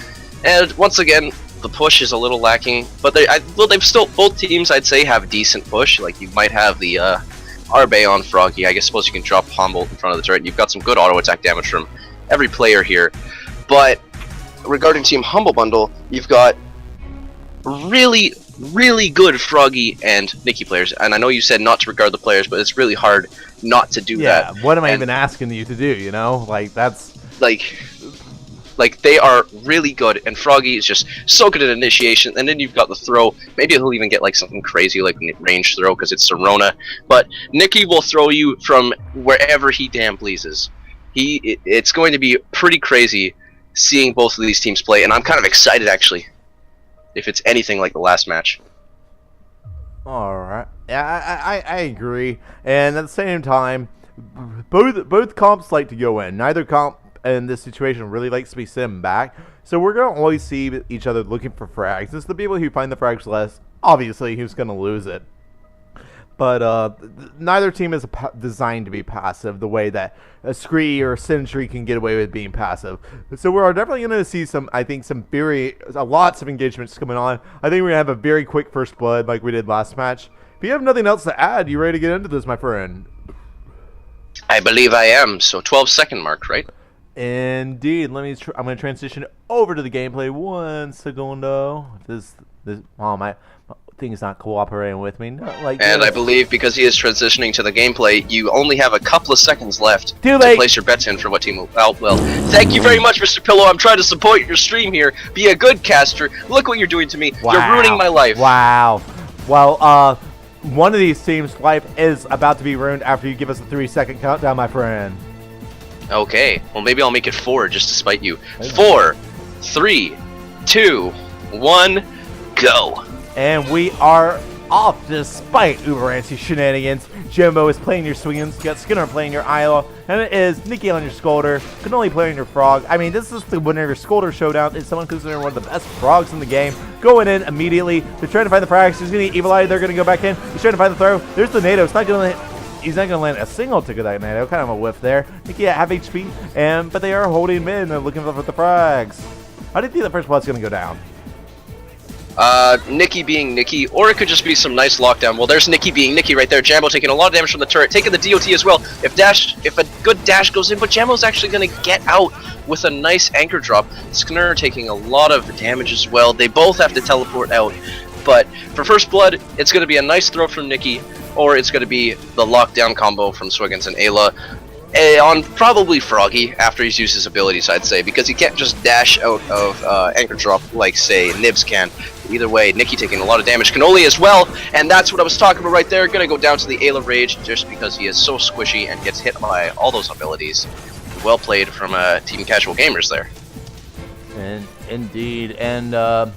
and once again, the push is a little lacking. But they've still, both teams I'd say have decent push. Like, you might have the Arbe on Froggy. I suppose you can drop Humboldt in front of the turret. You've got some good auto attack damage from every player here. But regarding Team Humble Bundle, you've got really, really good Froggy and Nikki players. And I know you said not to regard the players, but it's really hard not to do that. Yeah, what am I even asking you to do, you know? Like, that's... Like, they are really good, and Froggy is just so good at initiation, and then you've got the throw. Maybe he'll even get, like, something crazy, like range throw, because it's Serona. But Nikki will throw you from wherever he damn pleases. It's going to be pretty crazy seeing both of these teams play, and I'm kind of excited, actually, if it's anything like the last match. Alright. Yeah, I agree. And at the same time, both comps like to go in. Neither comp in this situation really likes to be sent back. So we're going to always see each other looking for frags. It's the people who find the frags less, obviously, who's going to lose it. But neither team is designed to be passive the way that a Scree or a Sentry can get away with being passive. So we're definitely going to see lots of engagements coming on. I think we're going to have a very quick first blood like we did last match. If you have nothing else to add, you ready to get into this, my friend? I believe I am. So 12-second mark, right? Indeed. I'm going to transition over to the gameplay 1 segundo. If my thing is not cooperating with me. I believe because he is transitioning to the gameplay, you only have a couple of seconds left to place your bets in for what team will. Oh, well, thank you very much, Mr. Pillow. I'm trying to support your stream here. Be a good caster. Look what you're doing to me. Wow. You're ruining my life. Wow. Well, one of these teams' life is about to be ruined after you give us a 3-second countdown, my friend. Okay. Well, maybe I'll make it 4 just to spite you. 4, 3, 2, 1, go. And we are off despite Uberancy's shenanigans. Jimbo is playing your Swingins, you got Skinner playing your Isla, and it is Nikki on your Skolder, Cannoli playing your Frog. I mean, this is the winner of your Skolder showdown. It's someone considered one of the best Frogs in the game. Going in immediately. They're trying to find the frags. He's going to Evil Eye. They're going to go back in. He's trying to find the throw. There's the NATO. It's not going to land. He's not going to land a single tick of that NATO. Kind of a whiff there. Nikki at half HP, but they are holding him in. They're looking for the frags. How do you think the first blood's going to go down? Nikki being Nikki, or it could just be some nice lockdown. Well, there's Nikki being Nikki right there. Jambo taking a lot of damage from the turret, taking the DOT as well. If a good dash goes in, but Jambo's actually going to get out with a nice anchor drop. Skinner taking a lot of damage as well. They both have to teleport out. But for first blood, it's going to be a nice throw from Nikki, or it's going to be the lockdown combo from Swiggins and Ayla. On probably Froggy after he's used his abilities, I'd say, because he can't just dash out of Anchor Drop like, say, Nibs can. Either way, Nikki taking a lot of damage. Cannoli as well, and that's what I was talking about right there. Gonna go down to the Ayla Rage just because he is so squishy and gets hit by all those abilities. Well played from Team Casual Gamers there. And indeed, and now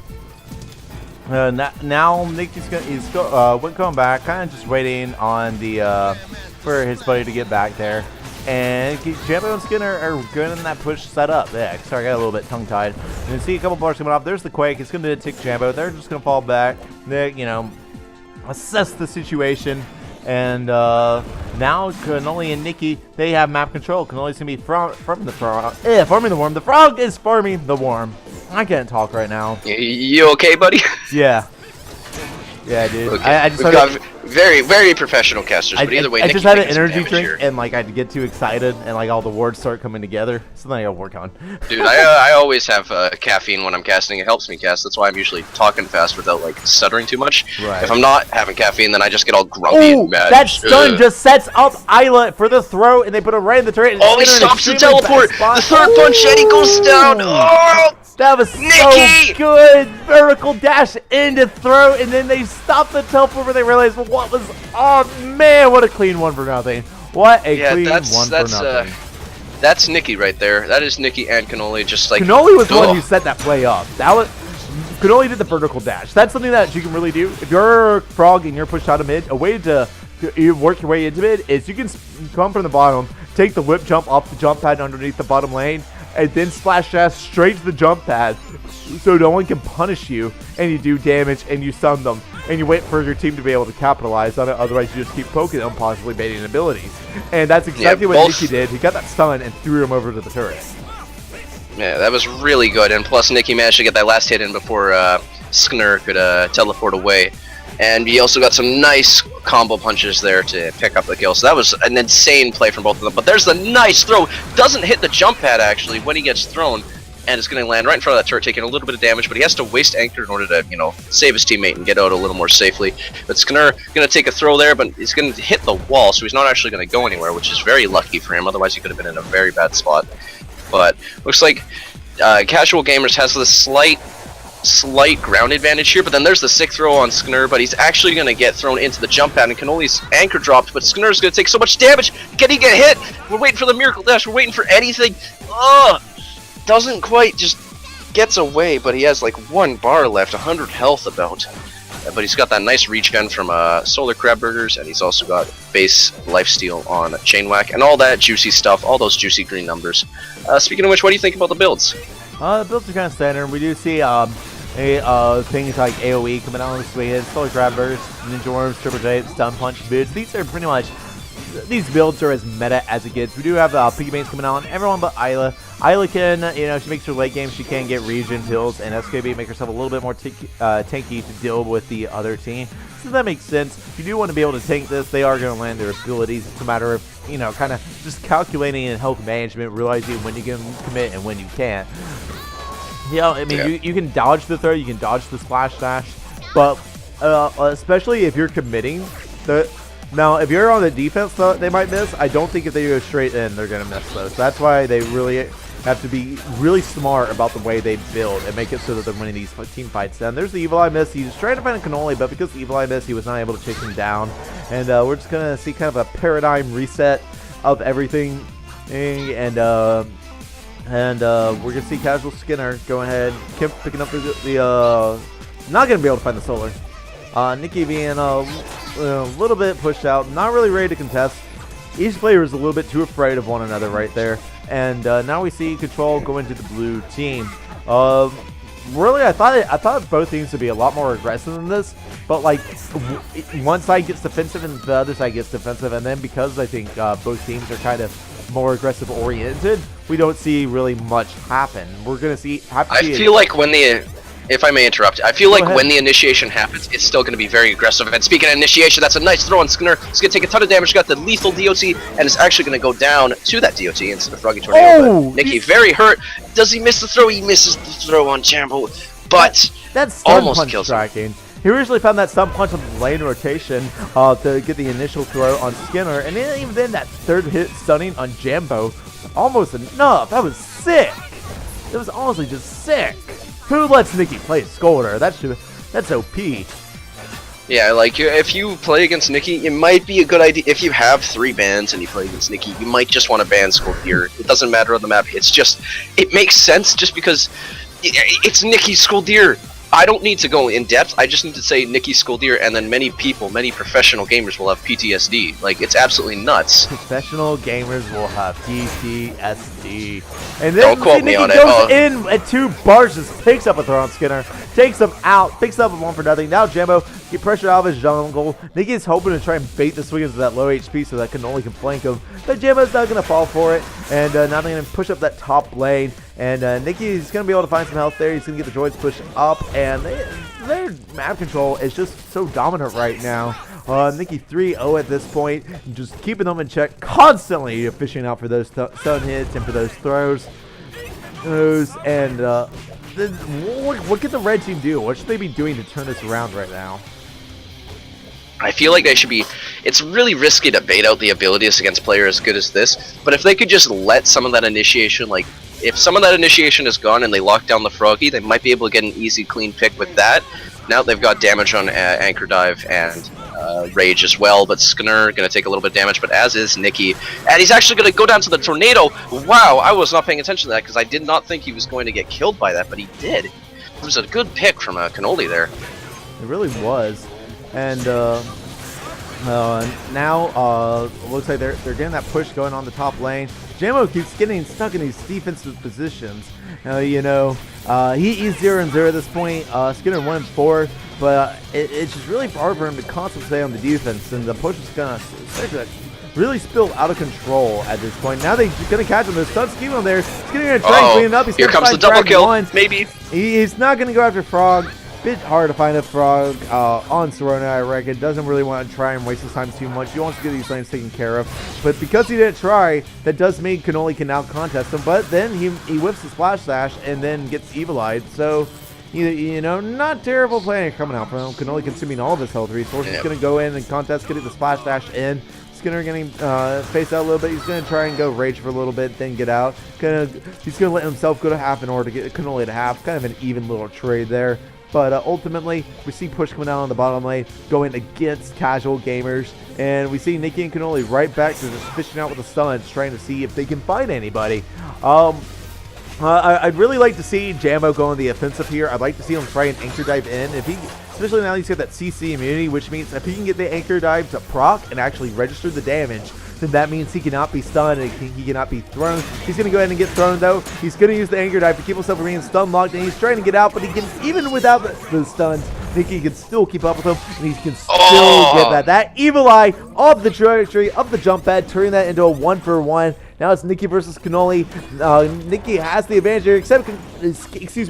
Nikki's going back, kind of just waiting on the for his buddy to get back there. And Jambo and Skinner are good in that push setup. Yeah, sorry, I got a little bit tongue-tied. You can see a couple bars coming off. There's the Quake. It's going to tick Jambo. They're just going to fall back. They, assess the situation. And now Cannoli and Nikki, they have map control. Cannoli's going to be farming the frog. Farming the worm. The frog is farming the worm. I can't talk right now. You okay, buddy? Yeah. Yeah, dude. Okay. I just We've got very, very professional casters, but either way, I Nikki just had an taking some energy damage drink, here. and like I get too excited, and like all the words start coming together. Something I gotta work on. Dude, I always have caffeine when I'm casting. It helps me cast. That's why I'm usually talking fast without like stuttering too much. Right. If I'm not having caffeine, then I just get all grumpy and mad. That stun just sets up Isla for the throw, and they put him right in the turret. Oh, he stops the teleport. The third punch, and he goes down. Oh, that was Nikki! so good. Vertical dash into throw, and then they stopped the teleport where they realized, well, what was? Oh man, what a clean one for nothing. What a clean one for nothing. That's Nikki right there. That is Nikki and Cannoli, just like Cannoli was the one who set that play up. That was Cannoli did the vertical dash. That's something that you can really do. If you're a frog and you're pushed out of mid, a way to work your way into mid is you can come from the bottom, take the whip jump off the jump pad underneath the bottom lane, and then splash dash straight to the jump pad so no one can punish you, and you do damage and you stun them, and you wait for your team to be able to capitalize on it. Otherwise you just keep poking them, possibly baiting abilities. And that's exactly what Nikki did. He got that stun and threw him over to the turret. Yeah, that was really good, and plus Nikki managed to get that last hit in before Skinner could teleport away. And he also got some nice combo punches there to pick up the kill. So that was an insane play from both of them. But there's the nice throw. Doesn't hit the jump pad, actually, when he gets thrown. And it's going to land right in front of that turret, taking a little bit of damage. But he has to waste Anchor in order to, save his teammate and get out a little more safely. But Skinner going to take a throw there, but he's going to hit the wall. So he's not actually going to go anywhere, which is very lucky for him. Otherwise, he could have been in a very bad spot. But looks like Casual Gamers has this slight ground advantage here, but then there's the sick throw on Skinner, but he's actually going to get thrown into the jump pad, and Cannoli's Anchor dropped, but Skinner's going to take so much damage. Can he get hit? We're waiting for the Miracle Dash. We're waiting for anything. Doesn't quite, just gets away, but he has like 1 bar left, 100 health about. But he's got that nice regen from Solar Crab Burgers, and he's also got base lifesteal on Chain Whack, and all that juicy stuff, all those juicy green numbers. Speaking of which, what do you think about the builds? The builds are kind of standard. We do see things like AoE coming out on the swing, Solar Crab Burgers, Ninja Worms, Triple J, Stun Punch builds. These are pretty much, these builds are as meta as it gets. We do have Piggy Banks coming out on everyone but Isla. Isla can, she makes her late game, she can get regen pills, and SKB make herself a little bit more tanky to deal with the other team. So that makes sense. If you do want to be able to tank this, they are going to land their abilities. It's a matter of, kind of just calculating and health management, realizing when you can commit and when you can't. You can dodge the throw, you can dodge the splash dash, but especially if you're committing, now if you're on the defense, though, they might miss. I don't think if they go straight in, they're going to miss those. That's why they really have to be really smart about the way they build and make it so that they're winning these team fights. And there's the Evil Eye Miss. He's trying to find a Cannoli, but because the Evil Eye Miss, he was not able to chase him down. And we're just going to see kind of a paradigm reset of everything. And we're going to see Casual Skinner go ahead, picking up the not going to be able to find the Solar. Nikki being a little bit pushed out, not really ready to contest. Each player is a little bit too afraid of one another right there. And now we see Control go into the blue team. Really, I thought both teams would be a lot more aggressive than this. But like, one side gets defensive and the other side gets defensive. And then because I think both teams are kind of more aggressive oriented, we don't see really much happen. We're gonna see. I feel like when if I may interrupt, I feel like when the initiation happens, it's still going to be very aggressive. And speaking of initiation, that's a nice throw on Skinner. He's going to take a ton of damage, got the lethal DOT, and is actually going to go down to that DOT instead of Froggy Tornado. Nikki very hurt. Does he miss the throw? He misses the throw on Jambo, but that's almost punch kills tracking. him. He originally found that stun punch on the lane rotation to get the initial throw on Skinner, and then even then that third hit stunning on Jambo was almost enough. That was sick. It was honestly just sick. Who lets Nikki play Scolder? That's OP. Yeah, like, if you play against Nikki, it might be a good idea. If you have 3 bans and you play against Nikki, you might just want to ban Scoldier. It doesn't matter on the map. It's just, it makes sense just because it's Nikki Scoldier. I don't need to go in depth. I just need to say Nikki Scoldier, and then many people, many professional gamers will have PTSD. Like, it's absolutely nuts. Professional gamers will have PTSD. And then Don't quote me Nikki on it. goes in at 2 bars, just picks up a throw on Skinner, takes him out, picks up a 1 for nothing. Now Jambo get pressured out of his jungle. Nikki's hoping to try and bait the Swiggins with that low HP so that Cannoli can flank him. But Jambo's not going to fall for it, and now they're going to push up that top lane. And Nikki's going to be able to find some health there. He's going to get the droids pushed up, and their map control is just so dominant right now. Nikki 3-0 at this point, just keeping them in check, constantly fishing out for those stun hits and for those throws. And what can the red team do? What should they be doing to turn this around right now? I feel like they should be. It's really risky to bait out the abilities against players as good as this, but if they could just let some of that initiation, like, if some of that initiation is gone and they lock down the Froggy, they might be able to get an easy, clean pick with that. Now they've got damage on Anchor Dive and Rage as well, but Skinner going to take a little bit of damage, but as is Nikki. And he's actually going to go down to the Tornado. Wow, I was not paying attention to that because I did not think he was going to get killed by that, but he did. It was a good pick from Cannoli there. It really was. And now looks like they're getting that push going on the top lane. Jambo keeps getting stuck in these defensive positions. He's 0-0 at this point. Skinner 1-4, but it's just really hard for him to concentrate on the defense, and the push is gonna really spill out of control at this point. Now they're gonna catch him. There's stun scheme on there. Skinner gonna try and clean it up. He's here comes the double kill. Maybe he's not gonna go after Frog. Bit hard to find a Frog on Sorona, I reckon. Doesn't really want to try and waste his time too much. He wants to get these lanes taken care of. But because he didn't try, that does mean Cannoli can now contest him. But then he whips the Splash Dash and then gets Evil-Eyed. So, not terrible playing coming out from him. Cannoli consuming all of his health resources. He's going to go in and contest, getting the Splash Dash in. Skinner getting face out a little bit. He's going to try and go Rage for a little bit, then get out. He's going to let himself go to half in order to get Cannoli to half. Kind of an even little trade there. But ultimately, we see push coming down on the bottom lane, going against casual gamers. And we see Nikki and Cannoli right back to just fishing out with the stuns, trying to see if they can find anybody. I'd really like to see Jambo go on the offensive here. I'd like to see him try and anchor dive in. Especially now he's got that CC immunity, which means if he can get the anchor dive to proc and actually register the damage, then that means he cannot be stunned and he cannot be thrown. He's going to go ahead and get thrown, though. He's going to use the anchor dive to keep himself from being stun locked, and he's trying to get out, but he can, even without the stuns, Nikki can still keep up with him, and he can still get that evil eye of the trajectory of the jump pad, turning that into a 1-for-1. Now it's Nikki versus Cannoli. Nikki has the advantage here,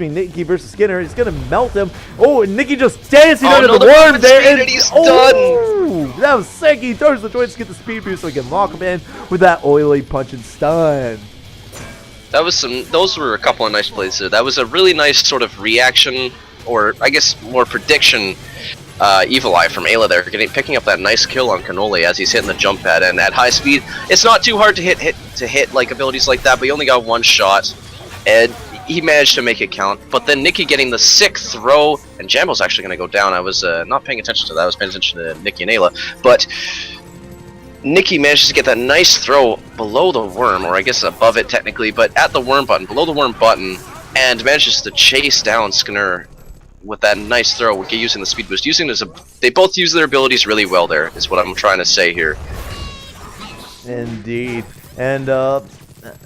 Nikki versus Skinner. It's going to melt him. Oh, and Nikki just dancing under the worm there. And he's done. That was sick. He throws the joints to get the speed boost so he can lock him in with that oily punch and stun. Those were a couple of nice plays there. That was a really nice sort of reaction, or I guess more prediction, Evil Eye from Ayla there, picking up that nice kill on Cannoli as he's hitting the jump pad, and at high speed, it's not too hard to hit like abilities like that, but he only got 1 shot, and he managed to make it count. But then Nikki getting the sick throw, and Jambo's actually going to go down. I was not paying attention to that. I was paying attention to Nikki and Ayla, but Nikki manages to get that nice throw below the worm, or I guess above it technically, but at the worm button, below the worm button, and manages to chase down Skinner with that nice throw, using the speed boost. They both use their abilities really well there, is what I'm trying to say here. Indeed. And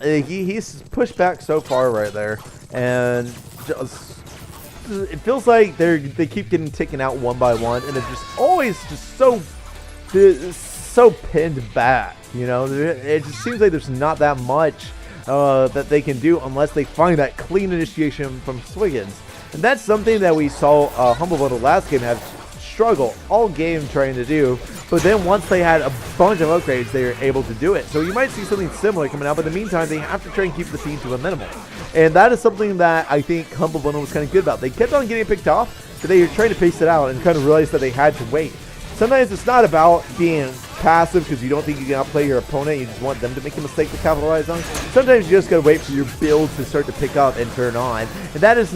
he's pushed back so far right there, and it feels like they keep getting taken out one by one, and they're just always just so pinned back. It just seems like there's not that much that they can do unless they find that clean initiation from Swiggins. And that's something that we saw Humble Bundle last game have struggle all game trying to do, but then once they had a bunch of upgrades, they were able to do it. So you might see something similar coming out, but in the meantime, they have to try and keep the speed to a minimum. And that is something that I think Humble Bundle was kind of good about. They kept on getting picked off, but they were trying to pace it out and kind of realized that they had to wait. Sometimes it's not about being passive because you don't think you can outplay your opponent. You just want them to make a mistake to capitalize on. Sometimes you just gotta wait for your build to start to pick up and turn on. And that is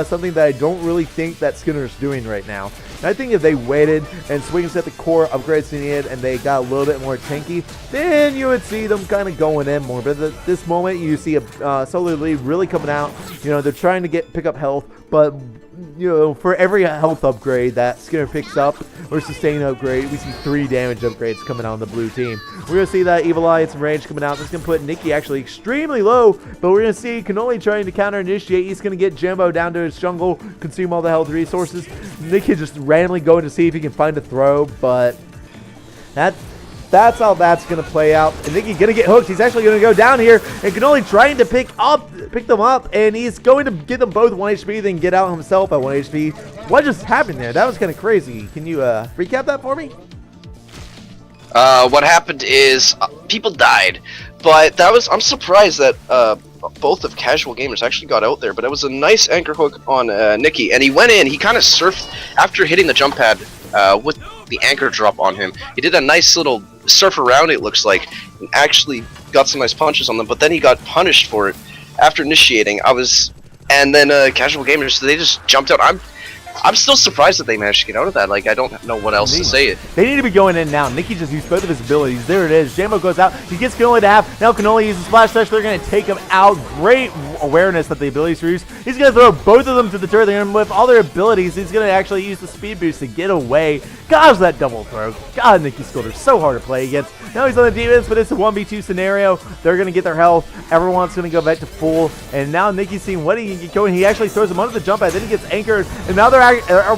something that I don't really think that Skinner's doing right now. And I think if they waited and Swing set the core upgrades they needed and they got a little bit more tanky, then you would see them kind of going in more. But at this moment, you see a Solar Lead really coming out. You know, they're trying to pick up health, but you know, for every health upgrade that Skinner picks up or sustain upgrade, we see 3 damage upgrades coming out on the blue team. We're going to see that Evil Eye and some range coming out. That's going to put Nikki actually extremely low, but we're going to see Cannoli trying to counter initiate. He's going to get Jimbo down to his jungle, consume all the health resources. Nikki just randomly going to see if he can find a throw, but that's how that's going to play out. And Nikki going to get hooked. He's actually going to go down here. And Cannoli trying to pick them up. And he's going to get them both 1 HP, then get out himself at 1 HP. What just happened there? That was kind of crazy. Can you recap that for me? What happened is people died. But I'm surprised that both of Casual Gamers actually got out there. But it was a nice anchor hook on Nikki. And he went in. He kind of surfed after hitting the jump pad with the anchor drop on him. He did a nice little surf around, it looks like, and actually got some nice punches on them, but then he got punished for it after initiating. And then Casual Gamers, they just jumped out. I'm still surprised that they managed to get out of that. Like, I don't know what else to say. They need to be going in now. Nikki just used both of his abilities. There it is. Jambo goes out. He gets Cannoli to half. Now Cannoli uses Splash Dash. They're going to take him out. Great awareness that the abilities are used. He's going to throw both of them to the turret. They're going to whip all their abilities. He's going to actually use the speed boost to get away. Gosh, that double throw. God, Nikki's Scolder so hard to play against. Now he's on the defense, but it's a 1v2 scenario. They're going to get their health. Everyone's going to go back to full. And now Nikki's seeing what he can get going. He actually throws him under the jump pad. Then he gets anchored. And now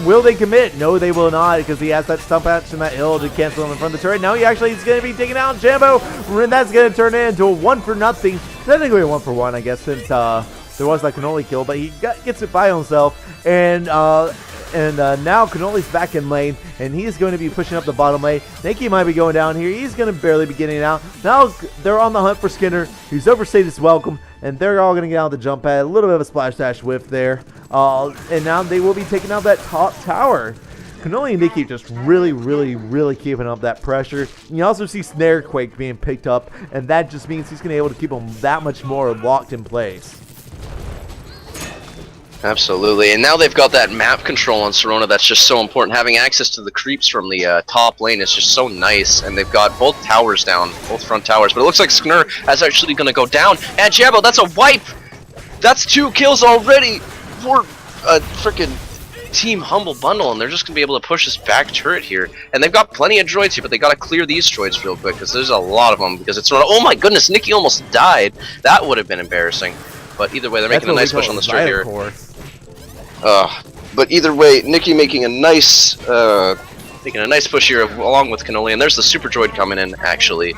will they commit? No, they will not, because he has that stump patch and that hill to cancel him in front of the turret. Now he's going to be taking out Jambo. And that's going to turn it into a 1-for-nothing. Technically a 1-for-1, I guess, since there was that Cannoli kill. But he gets it by himself. And now Cannoli's back in lane, and he's going to be pushing up the bottom lane. Nikki might be going down here. He's going to barely be getting out. Now they're on the hunt for Skinner. He's overstayed his welcome, and they're all going to get out the jump pad. A little bit of a splash dash whiff there. And now they will be taking out that top tower. Cannoli and Nikki just really, really, really keeping up that pressure. You also see Snare Quake being picked up, and that just means he's going to be able to keep them that much more locked in place. Absolutely, and now they've got that map control on Serona that's just so important. Having access to the creeps from the top lane is just so nice, and they've got both towers down, both front towers. But it looks like Skinner is actually going to go down, and Jambo, that's a wipe! That's 2 kills already for a freaking Team Humble Bundle, and they're just going to be able to push this back turret here. And they've got plenty of droids here, but they got to clear these droids real quick, because there's a lot of them, because it's... Oh my goodness, Nikki almost died! That would have been embarrassing. But either way, they're making a nice push on the turret here. But either way, Nikki making a nice push here along with Cannoli, and there's the Super Droid coming in actually,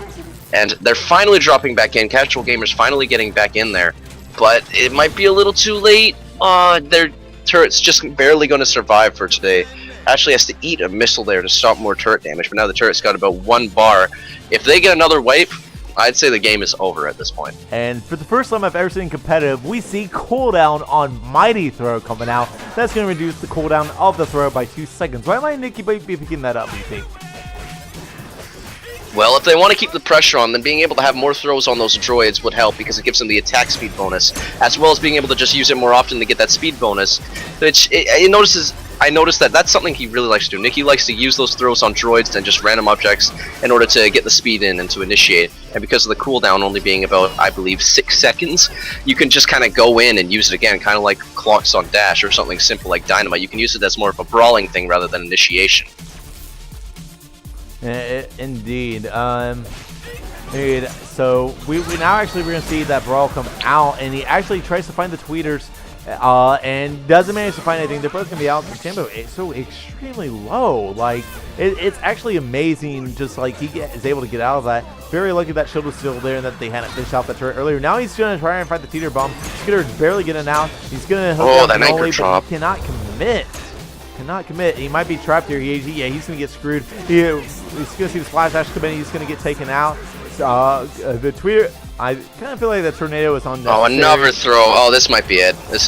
and they're finally dropping back in. Casual Gamers finally getting back in there, but it might be a little too late. Their turret's just barely going to survive for today. Actually has to eat a missile there to stop more turret damage, but now the turret's got about 1 bar. If they get another wipe, I'd say the game is over at this point. And for the first time I've ever seen competitive, we see cooldown on Mighty Throw coming out. That's going to reduce the cooldown of the throw by 2 seconds. Why might Nikki be picking that up, do you think? Well, if they want to keep the pressure on, then being able to have more throws on those droids would help, because it gives them the attack speed bonus, as well as being able to just use it more often to get that speed bonus. Which I noticed that that's something he really likes to do. Nikki likes to use those throws on droids and just random objects in order to get the speed in and to initiate. And because of the cooldown only being about, I believe, 6 seconds, you can just kind of go in and use it again, kind of like clocks on dash or something simple like dynamite. You can use it as more of a brawling thing rather than initiation. Indeed. So we now actually we're gonna see that Brawl come out, and he actually tries to find the tweeters, and doesn't manage to find anything. They're both gonna be out. Jambo is so extremely low. Like it's actually amazing. Just like he is able to get out of that. Very lucky that shield was still there and that they hadn't finished off that turret earlier. Now he's gonna try and find the teeter bomb. Skinner's barely getting out. He's gonna hook that anchor drop. He cannot commit. He might be trapped here. He's gonna get screwed. He's gonna see the splash dash come in. He's gonna get taken out. The tweeter. I kind of feel like the tornado is on. Oh, another throw. Oh, this might be it. This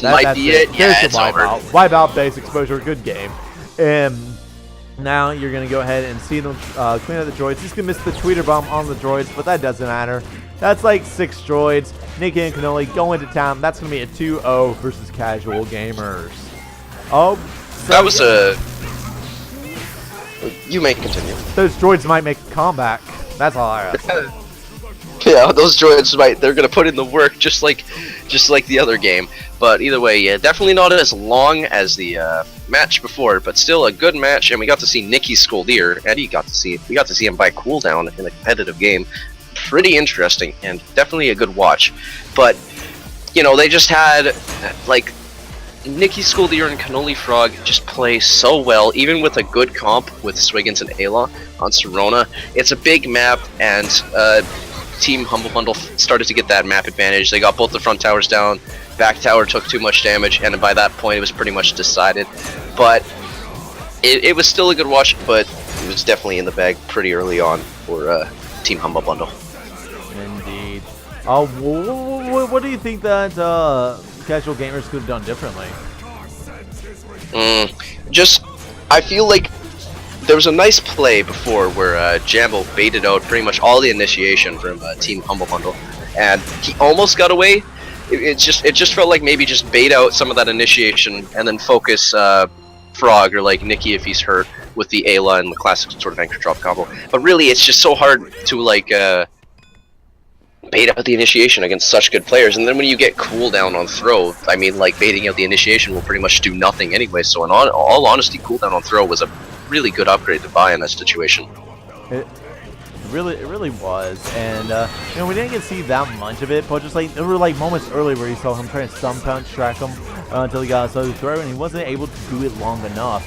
might be it. Yeah, it's over. Wipeout base exposure, good game. And now you're gonna go ahead and see them clean up the droids. He's gonna miss the tweeter bomb on the droids, but that doesn't matter. That's like 6 droids. Nikki and Cannoli go into town. That's gonna be a 2-0 versus casual gamers. Oh, so that was a. You may continue. Those droids might make a comeback. That's all I have. Yeah, those droids they're gonna put in the work just like the other game. But either way, yeah, definitely not as long as the match before, but still a good match. And we got to see Nikki Scoldier. Eddie we got to see him buy cooldown in a competitive game. Pretty interesting and definitely a good watch. But you know, they just had like Nikki Scoldier and Cannoli Frog just play so well, even with a good comp with Swiggins and Ayla on Serona. It's a big map, and Team Humble Bundle started to get that map advantage. They got both the front towers down, back tower took too much damage, and by that point it was pretty much decided. But it was still a good watch, but it was definitely in the bag pretty early on for Team Humble Bundle. Indeed. What do you think that casual gamers could have done differently? I feel like there was a nice play before where Jambo baited out pretty much all the initiation from Team Humble Bundle, and he almost got away. It just felt like maybe just bait out some of that initiation and then focus Frog or like Nikki if he's hurt with the Ayla and the classic sort of anchor drop combo. But really, it's just so hard to like bait out the initiation against such good players, and then when you get cooldown on throw, I mean, like baiting out the initiation will pretty much do nothing anyway. So in all honesty, cooldown on throw was a really good upgrade to buy in that situation. It really was, and you know, we didn't get to see that much of it, but just like there were like moments early where you saw him trying to stun punch track him until he got a slow throw, and he wasn't able to do it long enough.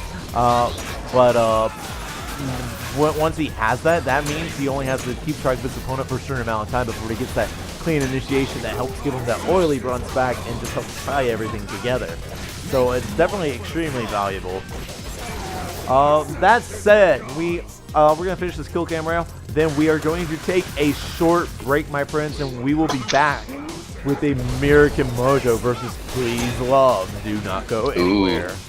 Once he has that, that means he only has to keep track of his opponent for a certain amount of time before he gets that clean initiation that helps give him that oily runs back and just helps tie everything together. So it's definitely extremely valuable. That said, we're gonna finish this kill cam rail. Then we are going to take a short break, my friends, and we will be back with American Mojo versus Please Love. Do not go anywhere. Ooh.